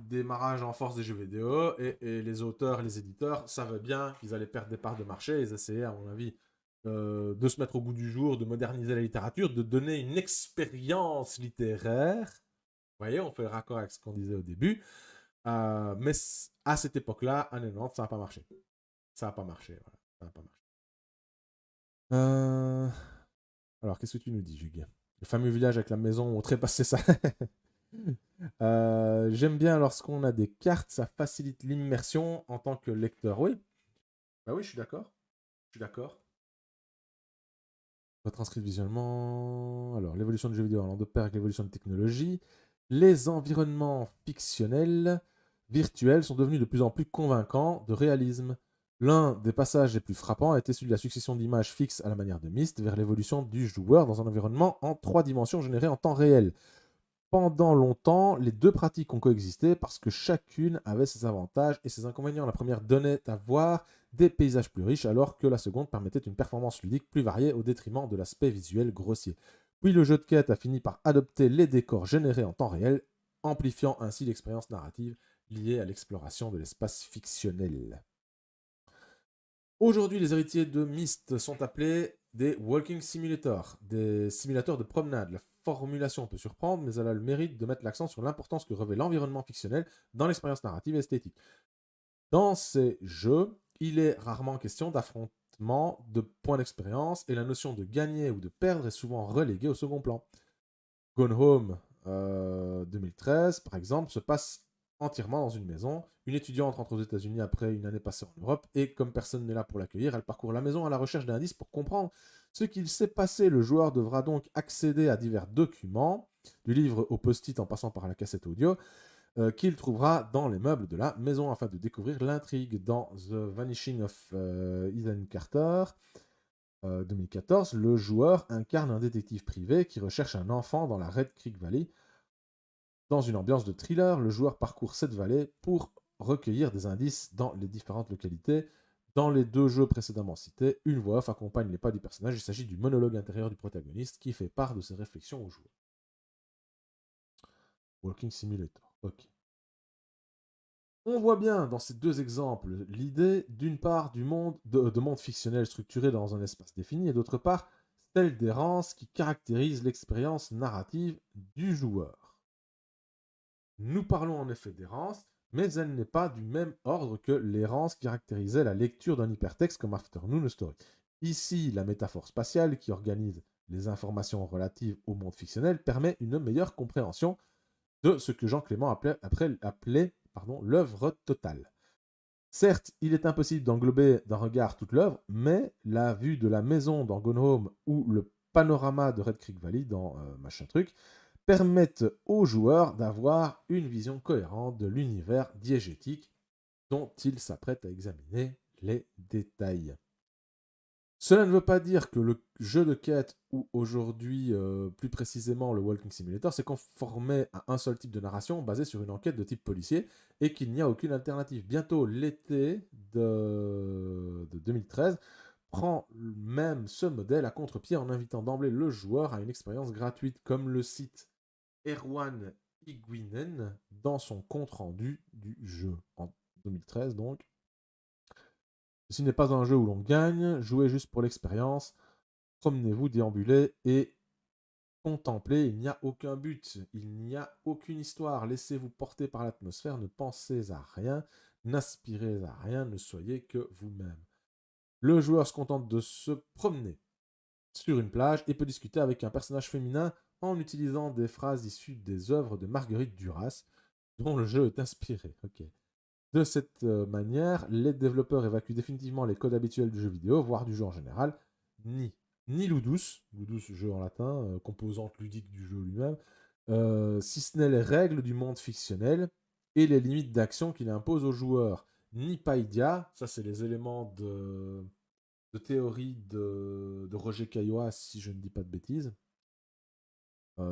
démarrage en force des jeux vidéo et les auteurs et les éditeurs savaient bien qu'ils allaient perdre des parts de marché. Ils essayaient, à mon avis, de se mettre au goût du jour, de moderniser la littérature, de donner une expérience littéraire. Vous voyez, on fait le raccord avec ce qu'on disait au début. Mais à cette époque-là, années 90, ça n'a pas marché. Ça n'a pas marché. Voilà. Ça n'a pas marché. Alors, qu'est-ce que tu nous dis, Jug? Le fameux village avec la maison où on trépassait ça. J'aime bien lorsqu'on a des cartes, ça facilite l'immersion en tant que lecteur. Oui, bah oui, je suis d'accord. Je suis d'accord. Retranscrit visuellement. Alors, l'évolution du jeu vidéo allant de pair avec l'évolution de technologie. Les environnements fictionnels virtuels sont devenus de plus en plus convaincants de réalisme. L'un des passages les plus frappants a été celui de la succession d'images fixes à la manière de Myst vers l'évolution du joueur dans un environnement en 3 dimensions généré en temps réel. Pendant longtemps, les deux pratiques ont coexisté parce que chacune avait ses avantages et ses inconvénients. La première donnait à voir des paysages plus riches, alors que la seconde permettait une performance ludique plus variée au détriment de l'aspect visuel grossier. Puis le jeu de quête a fini par adopter les décors générés en temps réel, amplifiant ainsi l'expérience narrative liée à l'exploration de l'espace fictionnel. Aujourd'hui, les héritiers de Myst sont appelés des Walking Simulators, des simulateurs de promenade. La formulation peut surprendre, mais elle a le mérite de mettre l'accent sur l'importance que revêt l'environnement fictionnel dans l'expérience narrative et esthétique. Dans ces jeux, il est rarement question d'affrontement de points d'expérience et la notion de gagner ou de perdre est souvent reléguée au second plan. Gone Home 2013, par exemple, se passe entièrement dans une maison. Une étudiante rentre aux États-Unis après une année passée en Europe et comme personne n'est là pour l'accueillir, elle parcourt la maison à la recherche d'indices pour comprendre ce qu'il s'est passé. Le joueur devra donc accéder à divers documents, du livre au post-it en passant par la cassette audio, qu'il trouvera dans les meubles de la maison afin de découvrir l'intrigue. Dans The Vanishing of Ethan Carter, 2014, le joueur incarne un détective privé qui recherche un enfant dans la Red Creek Valley. Dans une ambiance de thriller, le joueur parcourt cette vallée pour recueillir des indices dans les différentes localités. Dans les deux jeux précédemment cités, une voix off accompagne les pas du personnage. Il s'agit du monologue intérieur du protagoniste qui fait part de ses réflexions au joueur. Walking Simulator, ok. On voit bien dans ces deux exemples l'idée, d'une part, de monde fictionnel structuré dans un espace défini, et d'autre part, celle d'errance qui caractérise l'expérience narrative du joueur. Nous parlons en effet d'errance, mais elle n'est pas du même ordre que l'errance qui caractérisait la lecture d'un hypertexte comme Afternoon Story. Ici, la métaphore spatiale qui organise les informations relatives au monde fictionnel permet une meilleure compréhension de ce que Jean Clément appelait l'œuvre totale. Certes, il est impossible d'englober d'un regard toute l'œuvre, mais la vue de la maison dans Gone Home ou le panorama de Red Creek Valley dans machin truc permettent aux joueurs d'avoir une vision cohérente de l'univers diégétique dont ils s'apprêtent à examiner les détails. Cela ne veut pas dire que le jeu de quête, ou aujourd'hui plus précisément le Walking Simulator, s'est conformé à un seul type de narration basé sur une enquête de type policier et qu'il n'y a aucune alternative. Bientôt, l'été de 2013 prend même ce modèle à contre-pied en invitant d'emblée le joueur à une expérience gratuite, comme le cite Erwan Iguinen dans son compte-rendu du jeu en 2013 donc. Ceci n'est pas un jeu où l'on gagne, jouez juste pour l'expérience, promenez-vous, déambulez et contemplez, il n'y a aucun but, il n'y a aucune histoire, laissez-vous porter par l'atmosphère, ne pensez à rien, n'aspirez à rien, ne soyez que vous-même. Le joueur se contente de se promener sur une plage et peut discuter avec un personnage féminin en utilisant des phrases issues des œuvres de Marguerite Duras, dont le jeu est inspiré. Okay. De cette manière, les développeurs évacuent définitivement les codes habituels du jeu vidéo, voire du jeu en général, ni Ludus, jeu en latin, composante ludique du jeu lui-même, si ce n'est les règles du monde fictionnel et les limites d'action qu'il impose aux joueurs, ni Paidia, ça c'est les éléments de théorie de Roger Caillois, si je ne dis pas de bêtises,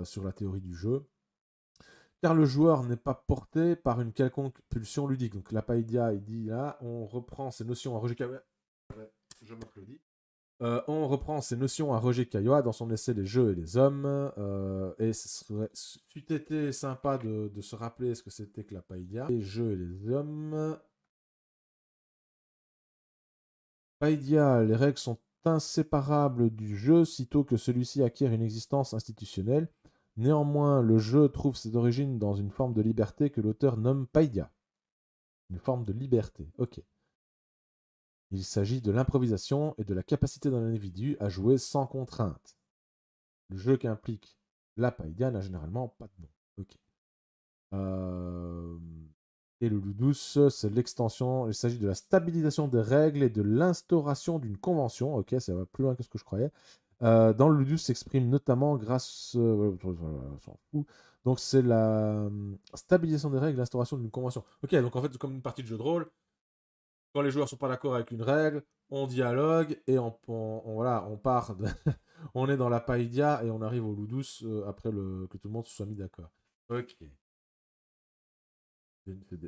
sur la théorie du jeu, car le joueur n'est pas porté par une quelconque pulsion ludique. Donc la Paidia, il dit là, on reprend ces notions à Roger Caillois. Je m'applaudis. On reprend ces notions à Roger Caillois dans son essai Les jeux et les hommes. Et ce serait c'eût été sympa de se rappeler ce que c'était que la Paidia. Les jeux et les hommes. Paidia, les règles sont inséparables du jeu sitôt que celui-ci acquiert une existence institutionnelle. Néanmoins, le jeu trouve ses origines dans une forme de liberté que l'auteur nomme Paidia. Une forme de liberté, ok. Il s'agit de l'improvisation et de la capacité d'un individu à jouer sans contrainte. Le jeu qui implique la Paidia n'a généralement pas de nom. Ok. Et le Ludus, c'est l'extension. Il s'agit de la stabilisation des règles et de l'instauration d'une convention. Ok, ça va plus loin que ce que je croyais. Dans le Ludus s'exprime notamment grâce. On s'en fout. Donc c'est la stabilisation des règles, l'instauration d'une convention. Ok, donc en fait, c'est comme une partie de jeu de rôle. Quand les joueurs sont pas d'accord avec une règle, on dialogue et voilà, on part. On est dans la Paidia et on arrive au Ludus après que tout le monde se soit mis d'accord. Ok.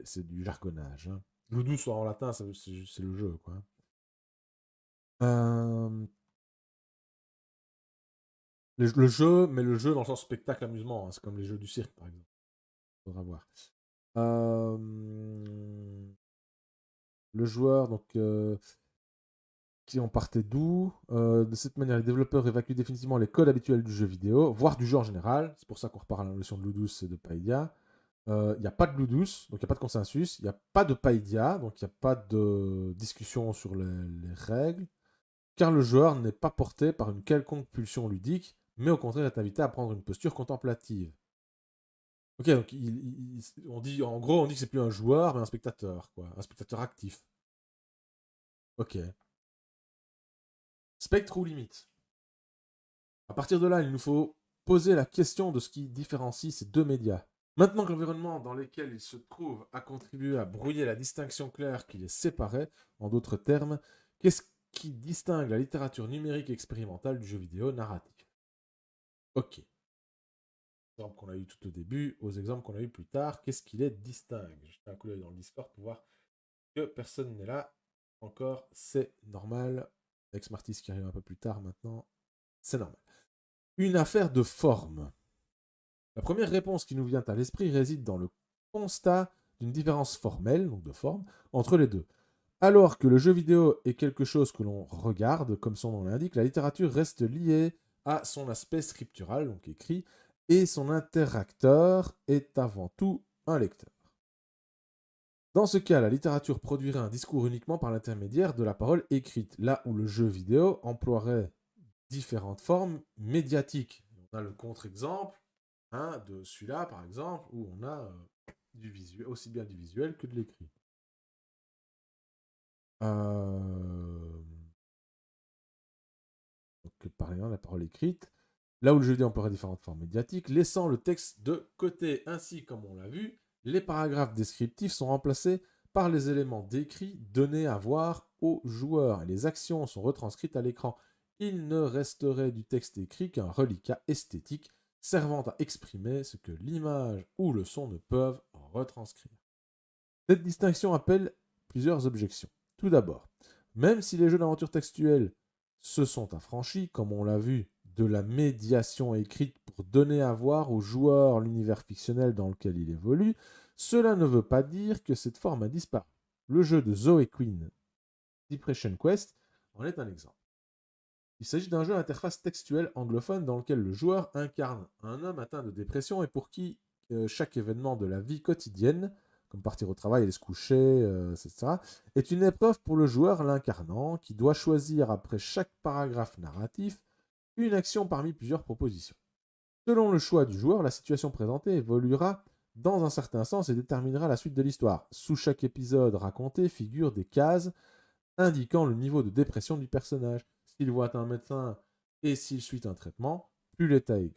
C'est du jargonnage. Hein. Ludus en latin, c'est le jeu, quoi. Euh, le jeu, mais le jeu dans le sens spectacle, amusement. Hein. C'est comme les jeux du cirque, par exemple. Faudra voir. Euh, le joueur, donc, qui en partait d'où de cette manière, les développeurs évacuent définitivement les codes habituels du jeu vidéo, voire du jeu en général. C'est pour ça qu'on repart à la notion de Ludus et de Paidia. Il n'y a pas de Ludus, donc il n'y a pas de consensus. Il n'y a pas de Paidia, donc il n'y a pas de discussion sur les règles. Car le joueur n'est pas porté par une quelconque pulsion ludique, mais au contraire est invité à prendre une posture contemplative. Ok, donc on dit, en gros, on dit que c'est plus un joueur, mais un spectateur, quoi. Un spectateur actif. Ok. Spectre ou limite. À partir de là, il nous faut poser la question de ce qui différencie ces deux médias. Maintenant que l'environnement dans lequel ils se trouvent a contribué à brouiller la distinction claire qui les séparait, en d'autres termes, qu'est-ce qui distingue la littérature numérique expérimentale du jeu vidéo narratif? Ok. Exemples qu'on a eu tout au début, aux exemples qu'on a eu plus tard, qu'est-ce qui les distingue? Je fais un coup d'œil dans le Discord pour voir que personne n'est là. Encore, c'est normal. Avec Smarties qui arrive un peu plus tard maintenant, c'est normal. Une affaire de forme. La première réponse qui nous vient à l'esprit réside dans le constat d'une différence formelle, donc de forme, entre les deux. Alors que le jeu vidéo est quelque chose que l'on regarde, comme son nom l'indique, la littérature reste liée à son aspect scriptural, donc écrit, et son interacteur est avant tout un lecteur. Dans ce cas, la littérature produirait un discours uniquement par l'intermédiaire de la parole écrite, là où le jeu vidéo emploierait différentes formes médiatiques. On a le contre-exemple de celui-là, par exemple, où on a du visuel, aussi bien du visuel que de l'écrit. Donc, par exemple, la parole écrite. là où le jeu vidéo emploierait différentes formes médiatiques, laissant le texte de côté. Ainsi, comme on l'a vu, les paragraphes descriptifs sont remplacés par les éléments décrits donnés à voir aux joueurs et les actions sont retranscrites à l'écran. Il ne resterait du texte écrit qu'un reliquat esthétique servant à exprimer ce que l'image ou le son ne peuvent retranscrire. Cette distinction appelle plusieurs objections. Tout d'abord, même si les jeux d'aventure textuels se sont affranchis, comme on l'a vu, de la médiation écrite pour donner à voir aux joueurs l'univers fictionnel dans lequel il évolue, cela ne veut pas dire que cette forme a disparu. Le jeu de Zoe Quinn, Depression Quest, en est un exemple. Il s'agit d'un jeu à interface textuelle anglophone dans lequel le joueur incarne un homme atteint de dépression et pour qui chaque événement de la vie quotidienne, comme partir au travail, aller se coucher, etc., est une épreuve pour le joueur l'incarnant qui doit choisir après chaque paragraphe narratif une action parmi plusieurs propositions. Selon le choix du joueur, la situation présentée évoluera dans un certain sens et déterminera la suite de l'histoire. Sous chaque épisode raconté figurent des cases indiquant le niveau de dépression du personnage. S'il voit un médecin et s'il suit un traitement, plus l'état est...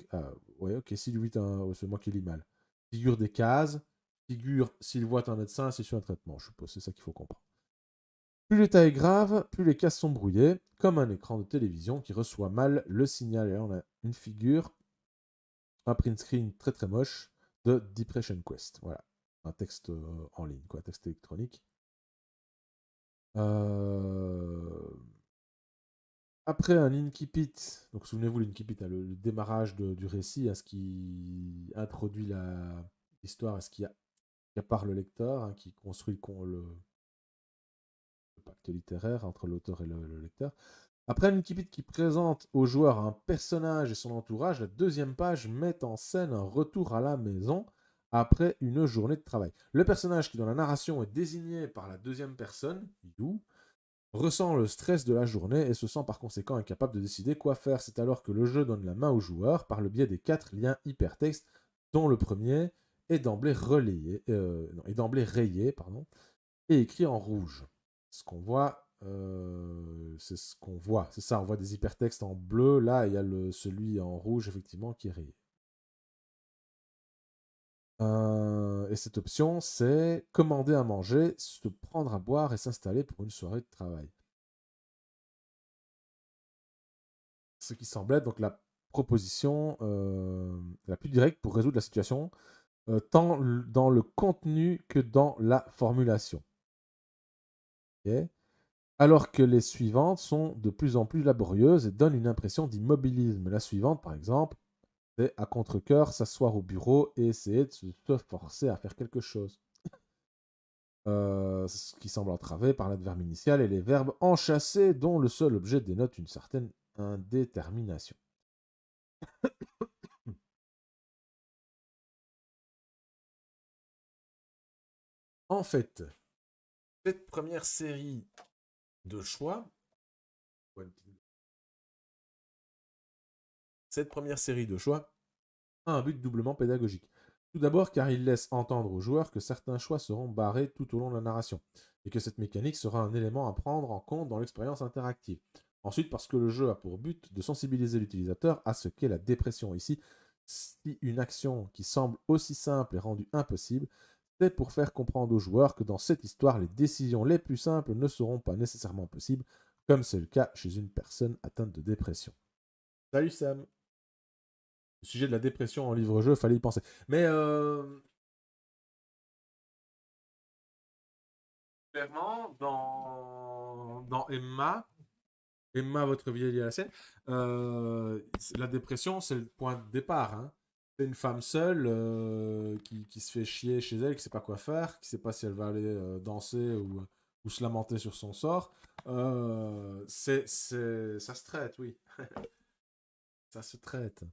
ouais, ok, s'il suit un... Oh, c'est moi qui lis mal. Figure des cases, figure s'il voit un médecin, s'il suit un traitement, je suppose, c'est ça qu'il faut comprendre. Plus l'état est grave, plus les cases sont brouillées, comme un écran de télévision qui reçoit mal le signal. Et là, on a une figure, un print screen très très moche de Depression Quest. Voilà, un texte en ligne, quoi, texte électronique. Après un incipit, donc souvenez-vous, l'incipit, hein, le démarrage du récit, ce qui introduit l'histoire, ce qui appare le lecteur, hein, qui construit le pacte littéraire entre l'auteur et le lecteur. Après un incipit qui présente au joueur un personnage et son entourage, la deuxième page met en scène un retour à la maison après une journée de travail. Le personnage qui dans la narration est désigné par la deuxième personne, You, ressent le stress de la journée et se sent par conséquent incapable de décider quoi faire. C'est alors que le jeu donne la main au joueur par le biais des 4 liens hypertextes, dont le premier est d'emblée rayé et écrit en rouge. Ce qu'on voit, c'est ce qu'on voit. C'est ça, on voit des hypertextes en bleu. Là, il y a celui en rouge, effectivement, qui est rayé. Et cette option, c'est commander à manger, se prendre à boire et s'installer pour une soirée de travail. Ce qui semble être donc la proposition la plus directe pour résoudre la situation, tant dans le contenu que dans la formulation. Okay. Alors que les suivantes sont de plus en plus laborieuses et donnent une impression d'immobilisme. La suivante, par exemple, c'est à contre-cœur s'asseoir au bureau et essayer de se forcer à faire quelque chose. Ce qui semble entravé par l'adverbe initial et les verbes enchâssés dont le seul objet dénote une certaine indétermination. En fait, cette première série de choix, a un but doublement pédagogique. Tout d'abord car il laisse entendre aux joueurs que certains choix seront barrés tout au long de la narration, et que cette mécanique sera un élément à prendre en compte dans l'expérience interactive. Ensuite parce que le jeu a pour but de sensibiliser l'utilisateur à ce qu'est la dépression. Ici, si une action qui semble aussi simple est rendue impossible, c'est pour faire comprendre aux joueurs que dans cette histoire, les décisions les plus simples ne seront pas nécessairement possibles, comme c'est le cas chez une personne atteinte de dépression. Salut Sam. Le sujet de la dépression en livre-jeu, fallait y penser. Mais clairement, dans Emma, votre vieille à la scène, la dépression, c'est le point de départ. Hein. C'est une femme seule qui se fait chier chez elle, qui ne sait pas quoi faire, qui ne sait pas si elle va aller danser ou se lamenter sur son sort. Ça se traite, oui. Ça se traite.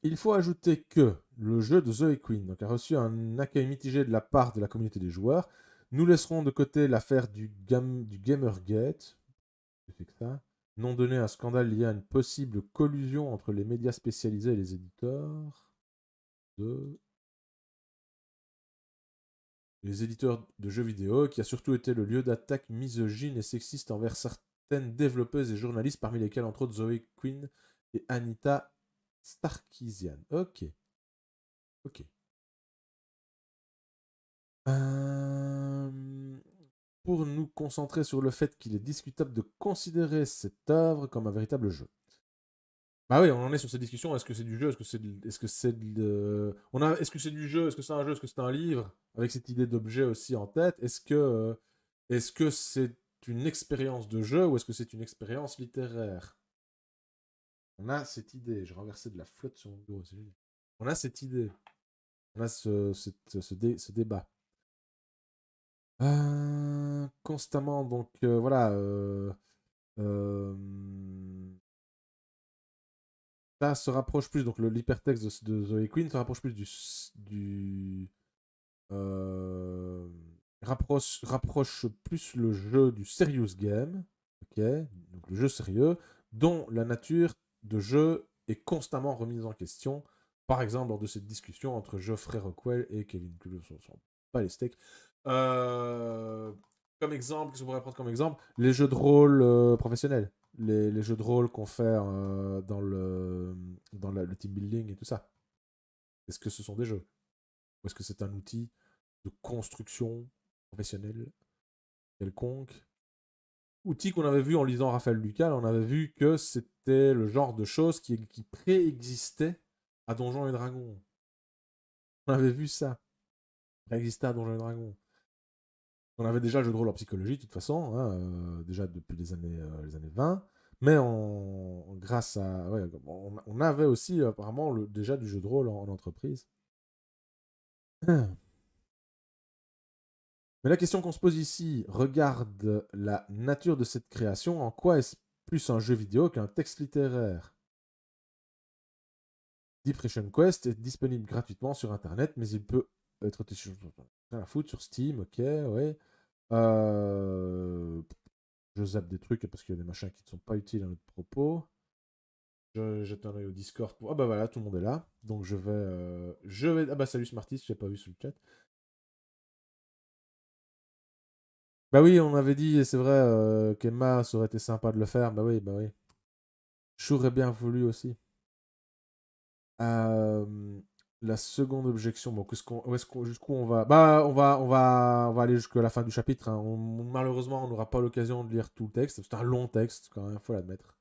Il faut ajouter que le jeu de Zoe Quinn donc, a reçu un accueil mitigé de la part de la communauté des joueurs. Nous laisserons de côté l'affaire du Gamergate, c'est que ça, nom donné à un scandale lié à une possible collusion entre les médias spécialisés et les éditeurs de jeux vidéo, qui a surtout été le lieu d'attaques misogynes et sexistes envers certains certaines développeuses et journalistes, parmi lesquelles entre autres Zoe Quinn et Anita Sarkeesian. Ok. Ok. Pour nous concentrer sur le fait qu'il est discutable de considérer cette œuvre comme un véritable jeu. Bah oui, on en est sur cette discussion. Est-ce que c'est du jeu? Est-ce que c'est est-ce que c'est du jeu? Est-ce que c'est un jeu? Est-ce que c'est un livre? Avec cette idée d'objet aussi en tête. Est-ce que c'est une expérience de jeu ou est-ce que c'est une expérience littéraire? On a cette idée. Je renversais de la flotte sur mon bureau. C'est génial. On a cette idée. On a ce débat. Constamment, donc voilà. Euh, Ça se rapproche plus, donc l'hypertexte de Zoe Quinn se rapproche plus rapproche plus le jeu du serious game, ok, donc le jeu sérieux, dont la nature de jeu est constamment remise en question. Par exemple, lors de cette discussion entre Geoffrey Rockwell et Kevin Clue, pas les steaks. Euh, Comme exemple, qu'est-ce qu'on pourrait prendre comme exemple? Les jeux de rôle professionnels. Les jeux de rôle qu'on fait le team building et tout ça. Est-ce que ce sont des jeux? Ou est-ce que c'est un outil de construction professionnelle quelconque? Outil qu'on avait vu en lisant Raphaël Lucas, on avait vu que c'était le genre de choses qui préexistait à Donjons et Dragons. On avait vu ça. Préexistait à Donjons et Dragons. On avait déjà le jeu de rôle en psychologie, de toute façon, hein, déjà depuis les années 20. Mais grâce à. Ouais, on avait aussi apparemment déjà du jeu de rôle en entreprise. Mais la question qu'on se pose ici regarde la nature de cette création. En quoi est-ce plus un jeu vidéo qu'un texte littéraire? Depression Quest est disponible gratuitement sur Internet, mais il peut être téléchargé à foutre sur Steam, ok, ouais. Je zappe des trucs parce qu'il y a des machins qui ne sont pas utiles à notre propos. Je jette un œil au Discord pour... Ah bah voilà, tout le monde est là. Donc je vais... Ah bah salut Smarties, je l'ai pas vu sur le chat. Bah oui, on avait dit, et c'est vrai, qu'Emma, ça aurait été sympa de le faire. Bah oui, bah oui. J'aurais bien voulu aussi. Euh, la seconde objection, bon, jusqu'où on va? Bah, on va aller jusqu'à la fin du chapitre, hein. Malheureusement, on n'aura pas l'occasion de lire tout le texte. C'est un long texte, quand même, faut l'admettre.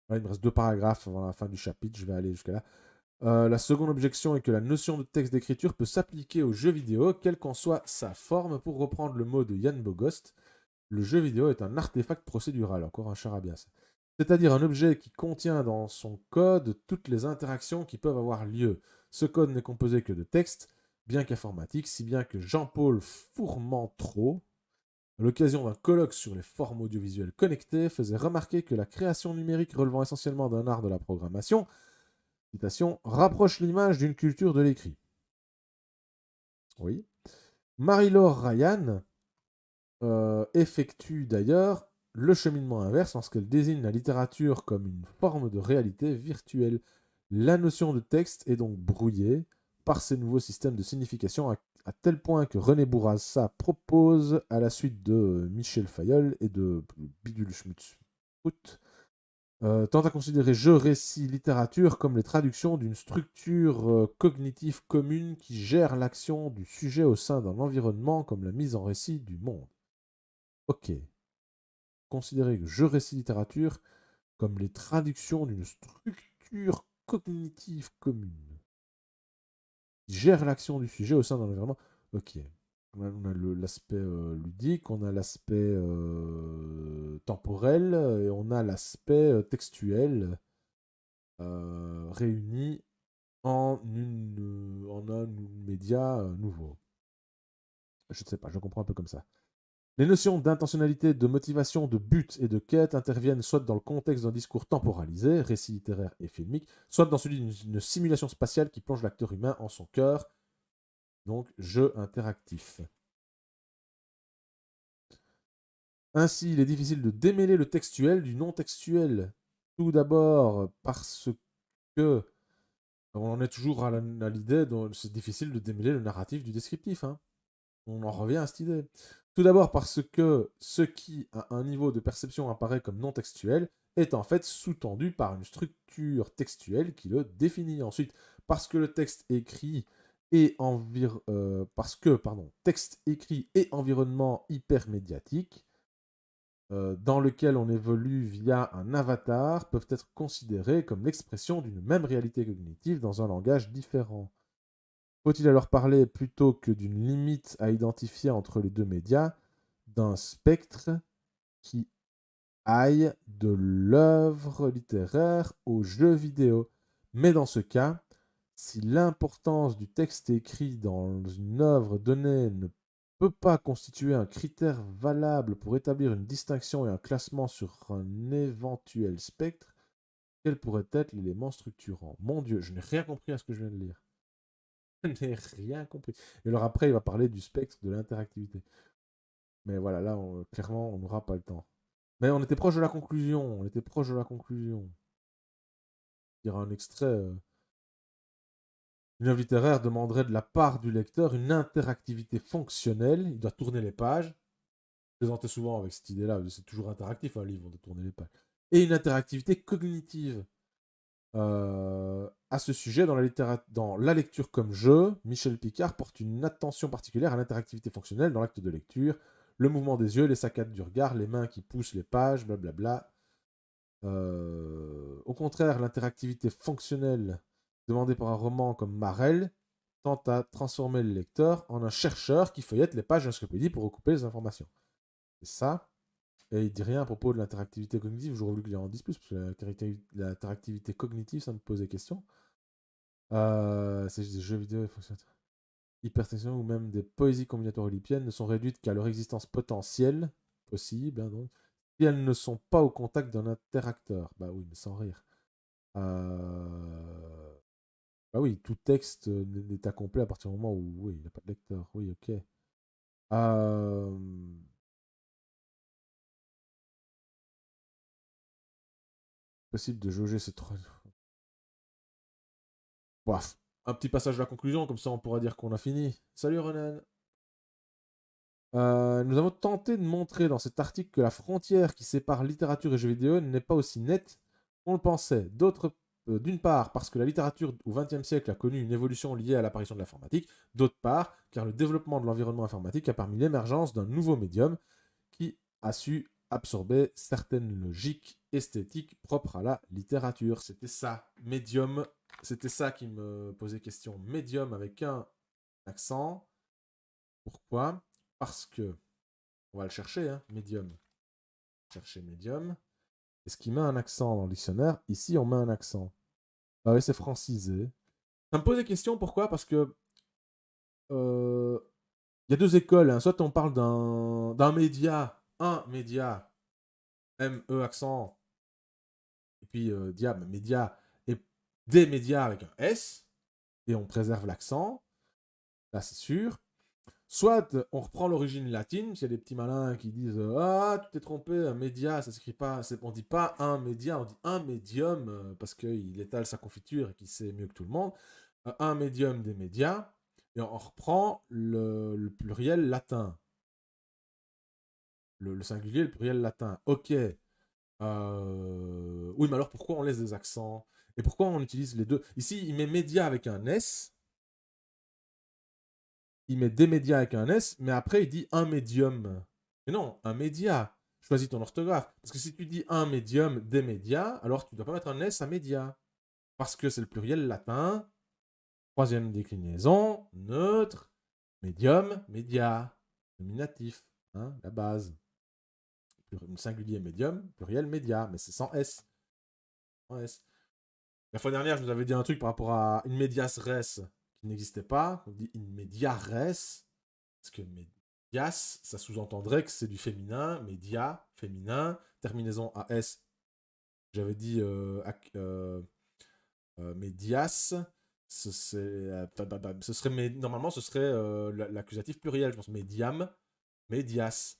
Il me reste 2 paragraphes avant la fin du chapitre. Je vais aller jusqu'à là. La seconde objection est que la notion de texte d'écriture peut s'appliquer aux jeux vidéo, quelle qu'en soit sa forme. Pour reprendre le mot de Yann Bogost, le jeu vidéo est un artefact procédural, encore un charabia. C'est-à-dire un objet qui contient dans son code toutes les interactions qui peuvent avoir lieu. Ce code n'est composé que de texte, bien qu'informatique, si bien que Jean-Paul Fourmentreau, à l'occasion d'un colloque sur les formes audiovisuelles connectées, faisait remarquer que la création numérique relevant essentiellement d'un art de la programmation, citation, rapproche l'image d'une culture de l'écrit. Oui. Marie-Laure Ryan effectue d'ailleurs le cheminement inverse lorsqu'elle désigne la littérature comme une forme de réalité virtuelle. La notion de texte est donc brouillée par ces nouveaux systèmes de signification à tel point que René Bourassa propose, à la suite de Michel Fayol et de Bidule Schmutz, tend à considérer jeu, récit, littérature comme les traductions d'une structure cognitive commune qui gère l'action du sujet au sein d'un environnement comme la mise en récit du monde. Ok. Considérer jeu, récit, littérature comme les traductions d'une structure cognitive commune qui gère l'action du sujet au sein d'un environnement. Ok. On a l'aspect ludique, on a l'aspect temporel et on a l'aspect textuel réunis en un média nouveau. Je ne sais pas, je comprends un peu comme ça. Les notions d'intentionnalité, de motivation, de but et de quête interviennent soit dans le contexte d'un discours temporalisé, récit littéraire et filmique, soit dans celui d'une simulation spatiale qui plonge l'acteur humain en son cœur, donc jeu interactif. Ainsi, il est difficile de démêler le textuel du non textuel. Tout d'abord parce que on en est toujours à l'idée dont c'est difficile de démêler le narratif du descriptif. Hein. On en revient à cette idée. Tout d'abord parce que ce qui, à un niveau de perception, apparaît comme non textuel est en fait sous-tendu par une structure textuelle qui le définit. Ensuite, parce que le texte écrit texte écrit et environnement hypermédiatique dans lequel on évolue via un avatar peuvent être considérés comme l'expression d'une même réalité cognitive dans un langage différent. Faut-il alors parler plutôt que d'une limite à identifier entre les deux médias, d'un spectre qui aille de l'œuvre littéraire au jeu vidéo? Mais dans ce cas, si l'importance du texte écrit dans une œuvre donnée ne peut pas constituer un critère valable pour établir une distinction et un classement sur un éventuel spectre, quel pourrait être l'élément structurant? Mon Dieu, je n'ai rien compris à ce que je viens de lire. Je n'ai rien compris. Et alors après, il va parler du spectre de l'interactivité. Mais voilà, là, clairement, on n'aura pas le temps. Mais on était proche de la conclusion. On était proche de la conclusion. Il y aura un extrait. Une œuvre littéraire demanderait de la part du lecteur une interactivité fonctionnelle. Il doit tourner les pages. Présenté souvent avec cette idée-là. C'est toujours interactif un livre de tourner les pages. Et une interactivité cognitive. À ce sujet, dans la lecture comme jeu, Michel Picard porte une attention particulière à l'interactivité fonctionnelle dans l'acte de lecture, le mouvement des yeux, les saccades du regard, les mains qui poussent les pages, blablabla. Au contraire, l'interactivité fonctionnelle demandée par un roman comme Marel tente à transformer le lecteur en un chercheur qui feuillette les pages d'encyclopédie pour recouper les informations. C'est ça. Et il dit rien à propos de l'interactivité cognitive. J'aurais voulu qu'il en dise plus, parce que l'interactivité cognitive, ça me posait question. C'est des jeux vidéo, hypertension ou même des poésies combinatoires olympiennes ne sont réduites qu'à leur existence potentielle, possible, hein, donc, si elles ne sont pas au contact d'un interacteur. Bah oui, mais sans rire. Bah oui, tout texte n'est incomplet à partir du moment où oui, il n'a pas de lecteur. Oui, ok. Euh, Possible de jauger ces trois. Bref, un petit passage de la conclusion, comme ça on pourra dire qu'on a fini. Salut Renan. Nous avons tenté de montrer dans cet article que la frontière qui sépare littérature et jeux vidéo n'est pas aussi nette qu'on le pensait. D'une part, parce que la littérature au XXe siècle a connu une évolution liée à l'apparition de l'informatique. D'autre part, car le développement de l'environnement informatique a permis l'émergence d'un nouveau médium qui a su absorber certaines logiques esthétiques propres à la littérature. C'était ça, médium. C'était ça qui me posait question. Médium avec un accent. Pourquoi? Parce que, on va le chercher, hein, médium. Chercher médium. Est-ce qu'il met un accent dans le dictionnaire? Ici, on met un accent. Ah oui, c'est francisé. Ça me pose des questions, pourquoi? Parce que il y a deux écoles, hein. Soit on parle d'un média, un média, M-E accent, et puis diable, média, et des médias avec un S, et on préserve l'accent, là c'est sûr. Soit on reprend l'origine latine, s'il y a des petits malins qui disent ah, tu t'es trompé, un média, ça s'écrit pas, on dit pas un média, on dit un médium, parce qu'il étale sa confiture et qu'il sait mieux que tout le monde. Un médium des médias, et on reprend le pluriel latin. Le singulier, le pluriel latin. Ok. Oui, mais alors pourquoi on laisse des accents? Et pourquoi on utilise les deux? Ici, il met média avec un S, il met des médias avec un S, mais après il dit un médium. Mais non, un média. Choisis ton orthographe. Parce que si tu dis un médium, des médias, alors tu ne dois pas mettre un S à média. Parce que c'est le pluriel latin. Troisième déclinaison, neutre, médium, média. Nominatif, hein, la base. Singulier médium, pluriel média, mais c'est sans S. Sans S. La fois dernière, je vous avais dit un truc par rapport à in medias res qui n'existait pas. On dit in media res. Parce que medias, ça sous-entendrait que c'est du féminin. Média, féminin. Terminaison AS. J'avais dit medias. Normalement, ce serait l'accusatif pluriel. Je pense médiam, medias.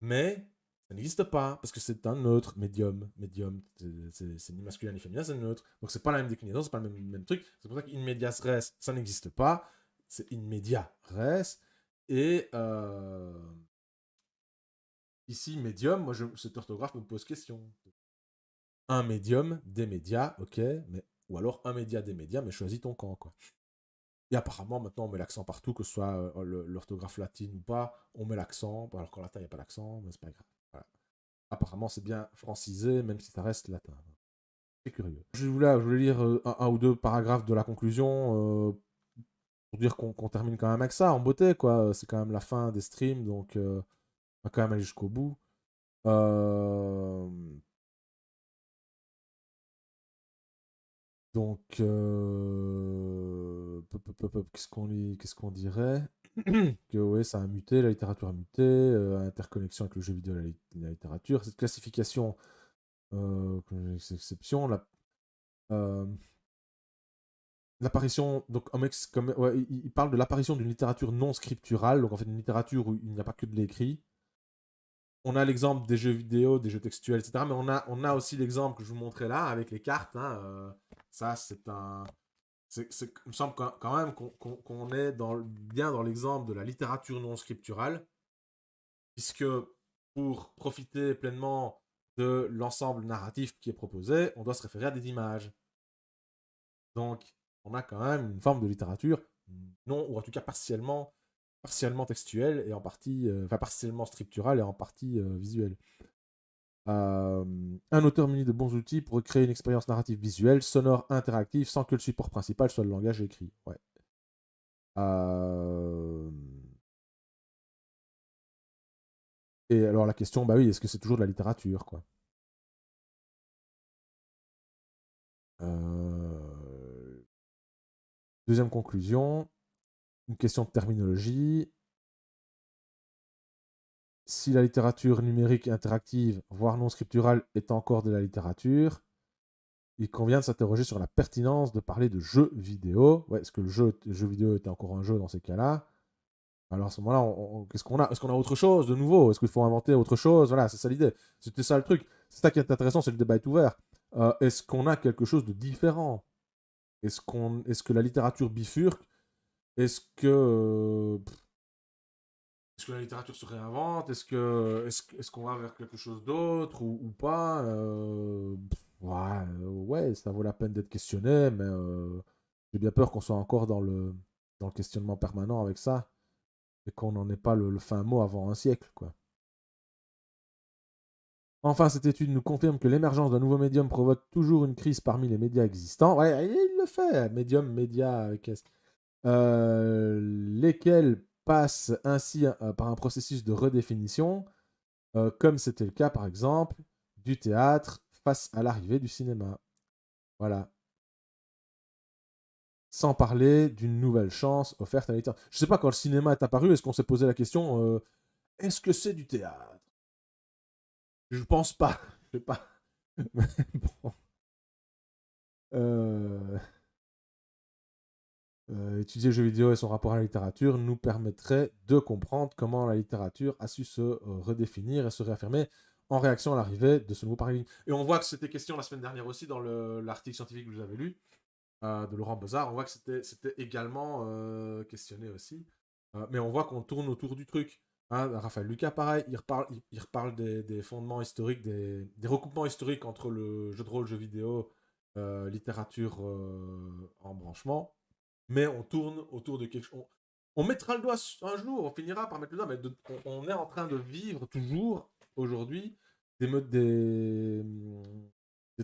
Mais ça n'existe pas, parce que c'est un neutre, médium. Médium, c'est ni masculin ni féminin, c'est neutre. Donc c'est pas la même déclinaison, c'est pas le même truc. C'est pour ça qu'in medias res, ça n'existe pas. C'est in media res. Et ici, médium, moi, cet orthographe me pose question. Un médium, des médias, ok, mais ou alors un média, des médias, mais choisis ton camp, quoi. Et apparemment, maintenant, on met l'accent partout, que ce soit l'orthographe latine ou pas, on met l'accent, alors qu'en latin, il n'y a pas l'accent, mais c'est pas grave. Voilà. Apparemment, c'est bien francisé, même si ça reste latin. C'est curieux. Je voulais lire un ou deux paragraphes de la conclusion pour dire qu'on termine quand même avec ça, en beauté, quoi. C'est quand même la fin des streams, donc on va quand même aller jusqu'au bout. Euh, Donc, qu'est-ce qu'on dirait? Que ouais, ça a muté, la littérature a muté, interconnexion avec le jeu vidéo et la littérature. Cette classification, c'est exception, euh, l'apparition, donc un mec, comme, ouais, il parle de l'apparition d'une littérature non scripturale, donc en fait une littérature où il n'y a pas que de l'écrit. On a l'exemple des jeux vidéo, des jeux textuels, etc. Mais on a aussi l'exemple que je vous montrais là avec les cartes, hein, ça, c'est un, il me semble quand même qu'on est bien dans l'exemple de la littérature non scripturale, puisque pour profiter pleinement de l'ensemble narratif qui est proposé, on doit se référer à des images. Donc, on a quand même une forme de littérature non, ou en tout cas partiellement textuelle et en partie, enfin partiellement scripturale et en partie visuelle. Un auteur muni de bons outils pour créer une expérience narrative visuelle, sonore, interactive, sans que le support principal soit le langage écrit. Ouais. Euh, Et alors la question, bah oui, est-ce que c'est toujours de la littérature, quoi? Euh, Deuxième conclusion, une question de terminologie. Si la littérature numérique interactive, voire non scripturale, est encore de la littérature, il convient de s'interroger sur la pertinence de parler de jeux vidéo. Ouais, est-ce que le jeu vidéo était encore un jeu dans ces cas-là? Alors à ce moment-là, qu'est-ce qu'on a? Est-ce qu'on a autre chose de nouveau? Est-ce qu'il faut inventer autre chose? Voilà, c'est ça l'idée. C'était ça le truc. C'est ça qui est intéressant, c'est le débat est ouvert. Est-ce qu'on a quelque chose de différent? Est-ce que la littérature bifurque? Est-ce que la littérature se réinvente? Est-ce qu'on va vers quelque chose d'autre ou pas? Ouais, ouais, ça vaut la peine d'être questionné, mais j'ai bien peur qu'on soit encore dans le questionnement permanent avec ça et qu'on n'en ait pas le fin mot avant un siècle, quoi. Enfin, cette étude nous confirme que l'émergence d'un nouveau médium provoque toujours une crise parmi les médias existants. Ouais, il le fait, médium, média, avec S. Lesquels passent ainsi par un processus de redéfinition, comme c'était le cas par exemple du théâtre face à l'arrivée du cinéma. Voilà. Sans parler d'une nouvelle chance offerte à l'éditeur. Je sais pas, quand le cinéma est apparu, est-ce qu'on s'est posé la question est-ce que c'est du théâtre? Je pense pas. Je sais pas. Mais bon. Euh, Étudier le jeu vidéo et son rapport à la littérature nous permettrait de comprendre comment la littérature a su se redéfinir et se réaffirmer en réaction à l'arrivée de ce nouveau paradigme. Et on voit que c'était question la semaine dernière aussi dans l'article scientifique que vous avez lu de Laurent Bozard. On voit que c'était également questionné aussi. Mais on voit qu'on tourne autour du truc. Hein, Raphaël Lucas, pareil, il reparle des fondements historiques, des recoupements historiques entre le jeu de rôle, jeu vidéo, littérature en branchement, mais on tourne autour de quelque chose. On mettra le doigt un jour, on finira par mettre le doigt, mais on est en train de vivre toujours aujourd'hui des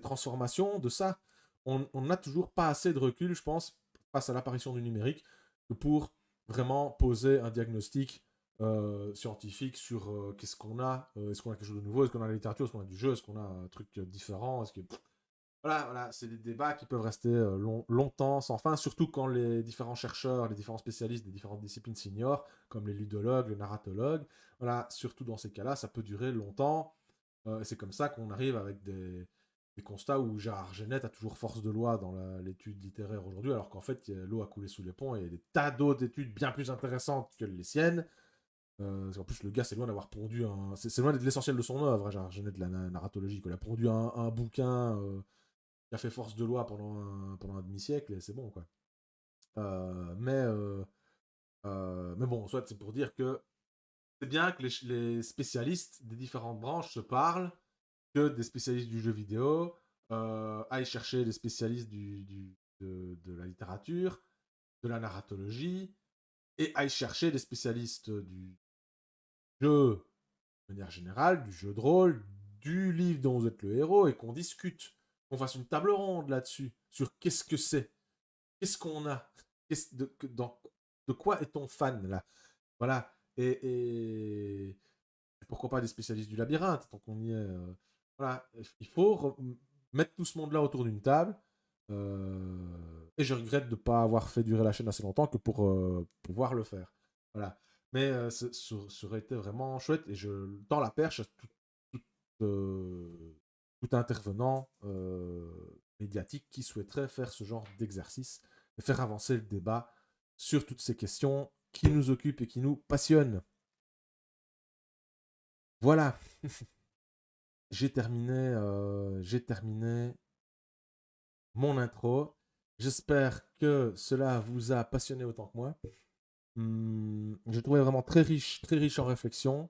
transformations de ça. On n'a toujours pas assez de recul, je pense, face à l'apparition du numérique, pour vraiment poser un diagnostic scientifique sur qu'est-ce qu'on a, est-ce qu'on a quelque chose de nouveau, est-ce qu'on a la littérature, est-ce qu'on a du jeu, est-ce qu'on a un truc différent, est-ce que voilà, c'est des débats qui peuvent rester longtemps, sans fin, surtout quand les différents chercheurs, les différents spécialistes des différentes disciplines s'ignorent, comme les ludologues, les narratologues. Voilà, surtout dans ces cas-là, ça peut durer longtemps. Et c'est comme ça qu'on arrive avec des constats où Gérard Genette a toujours force de loi dans l'étude littéraire aujourd'hui, alors qu'en fait, l'eau a coulé sous les ponts et il y a des tas d'autres études bien plus intéressantes que les siennes. En plus, le gars, c'est loin d'avoir pondu un. C'est loin d'être l'essentiel de son œuvre, Gérard Genette, de la narratologie. Il a pondu un bouquin qui a fait force de loi pendant un demi-siècle, et c'est bon, quoi. Mais Mais bon, soit c'est pour dire que c'est bien que les spécialistes des différentes branches se parlent, que des spécialistes du jeu vidéo aillent chercher des spécialistes de la littérature, de la narratologie, et aillent chercher des spécialistes du jeu de manière générale, du jeu de rôle, du livre dont vous êtes le héros, et qu'on discute, qu'on fasse une table ronde là-dessus, sur qu'est-ce que c'est, qu'est-ce qu'on a, de quoi est-on fan là. Voilà. Et pourquoi pas des spécialistes du labyrinthe, tant qu'on y est. Voilà. Il faut mettre tout ce monde-là autour d'une table. Et je regrette de ne pas avoir fait durer la chaîne assez longtemps que pour pouvoir le faire. Voilà. Mais ça aurait été vraiment chouette. Et je tends la perche à tout intervenant médiatique qui souhaiterait faire ce genre d'exercice et faire avancer le débat sur toutes ces questions qui nous occupent et qui nous passionnent. Voilà. J'ai terminé mon intro. J'espère que cela vous a passionné autant que moi. J'ai trouvé vraiment très riche en réflexion.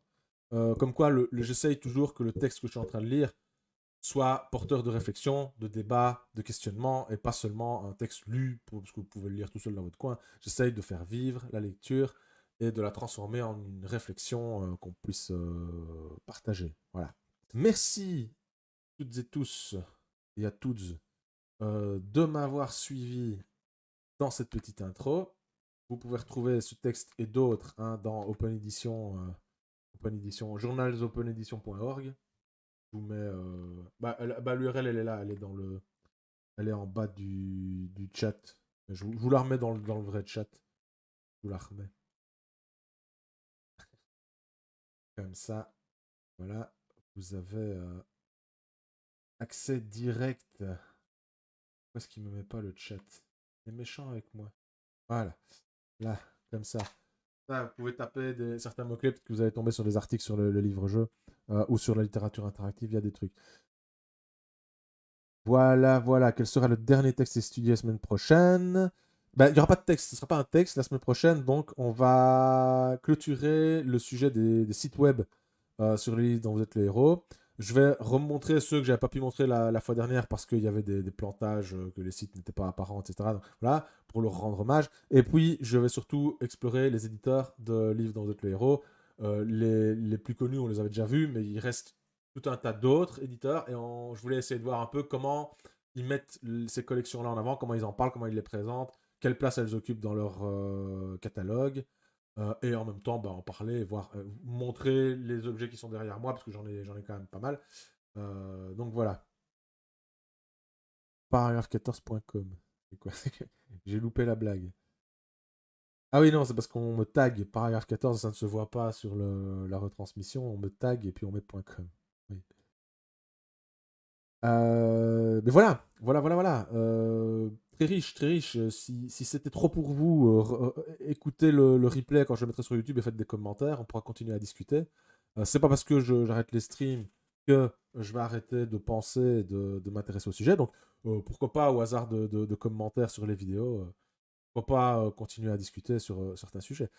Comme quoi, j'essaye toujours que le texte que je suis en train de lire soit porteur de réflexion, de débat, de questionnement, et pas seulement un texte lu, parce que vous pouvez le lire tout seul dans votre coin. J'essaye de faire vivre la lecture et de la transformer en une réflexion qu'on puisse partager. Voilà. Merci toutes et tous et à toutes de m'avoir suivi dans cette petite intro. Vous pouvez retrouver ce texte et d'autres dans Open Edition, journalsopenedition.org. Je vous mets... l'URL, elle est là, elle est en bas du chat. Je vous la remets dans le vrai chat. Je vous la remets. Comme ça, voilà, vous avez accès direct. Pourquoi est-ce qu'il ne me met pas le chat? Il est méchant avec moi. Voilà, là, comme ça. Là, vous pouvez taper certains mots-clés, peut-être que vous allez tomber sur des articles sur le livre-jeu ou sur la littérature interactive, il y a des trucs. Voilà. Quel sera le dernier texte étudié la semaine prochaine? Il n'y aura pas de texte, ce ne sera pas un texte la semaine prochaine, donc on va clôturer le sujet des sites web sur les livres dont vous êtes les héros. Je vais remontrer ceux que j'avais pas pu montrer la fois dernière parce qu'il y avait des plantages, que les sites n'étaient pas apparents, etc. Donc, voilà, pour leur rendre hommage. Et puis, je vais surtout explorer les éditeurs de livres dont vous êtes les héros. Les plus connus, on les avait déjà vus, mais il reste tout un tas d'autres éditeurs. Et je voulais essayer de voir un peu comment ils mettent ces collections-là en avant, comment ils en parlent, comment ils les présentent, quelle place elles occupent dans leur catalogue. Et en même temps, en parler, voir, montrer les objets qui sont derrière moi, parce que j'en ai quand même pas mal. Donc voilà. Paragraphe14.com. C'est quoi? J'ai loupé la blague. Ah oui, non, c'est parce qu'on me tag. Paragraphe 14, ça ne se voit pas sur la retransmission. On me tag et puis on met .com. Oui. Mais voilà. Très riche. Si c'était trop pour vous, écoutez le replay quand je le mettrai sur YouTube et faites des commentaires. On pourra continuer à discuter. C'est pas parce que j'arrête les streams que je vais arrêter de penser, de m'intéresser au sujet. Donc, pourquoi pas, au hasard de commentaires sur les vidéos, pourquoi pas continuer à discuter sur certains sujets.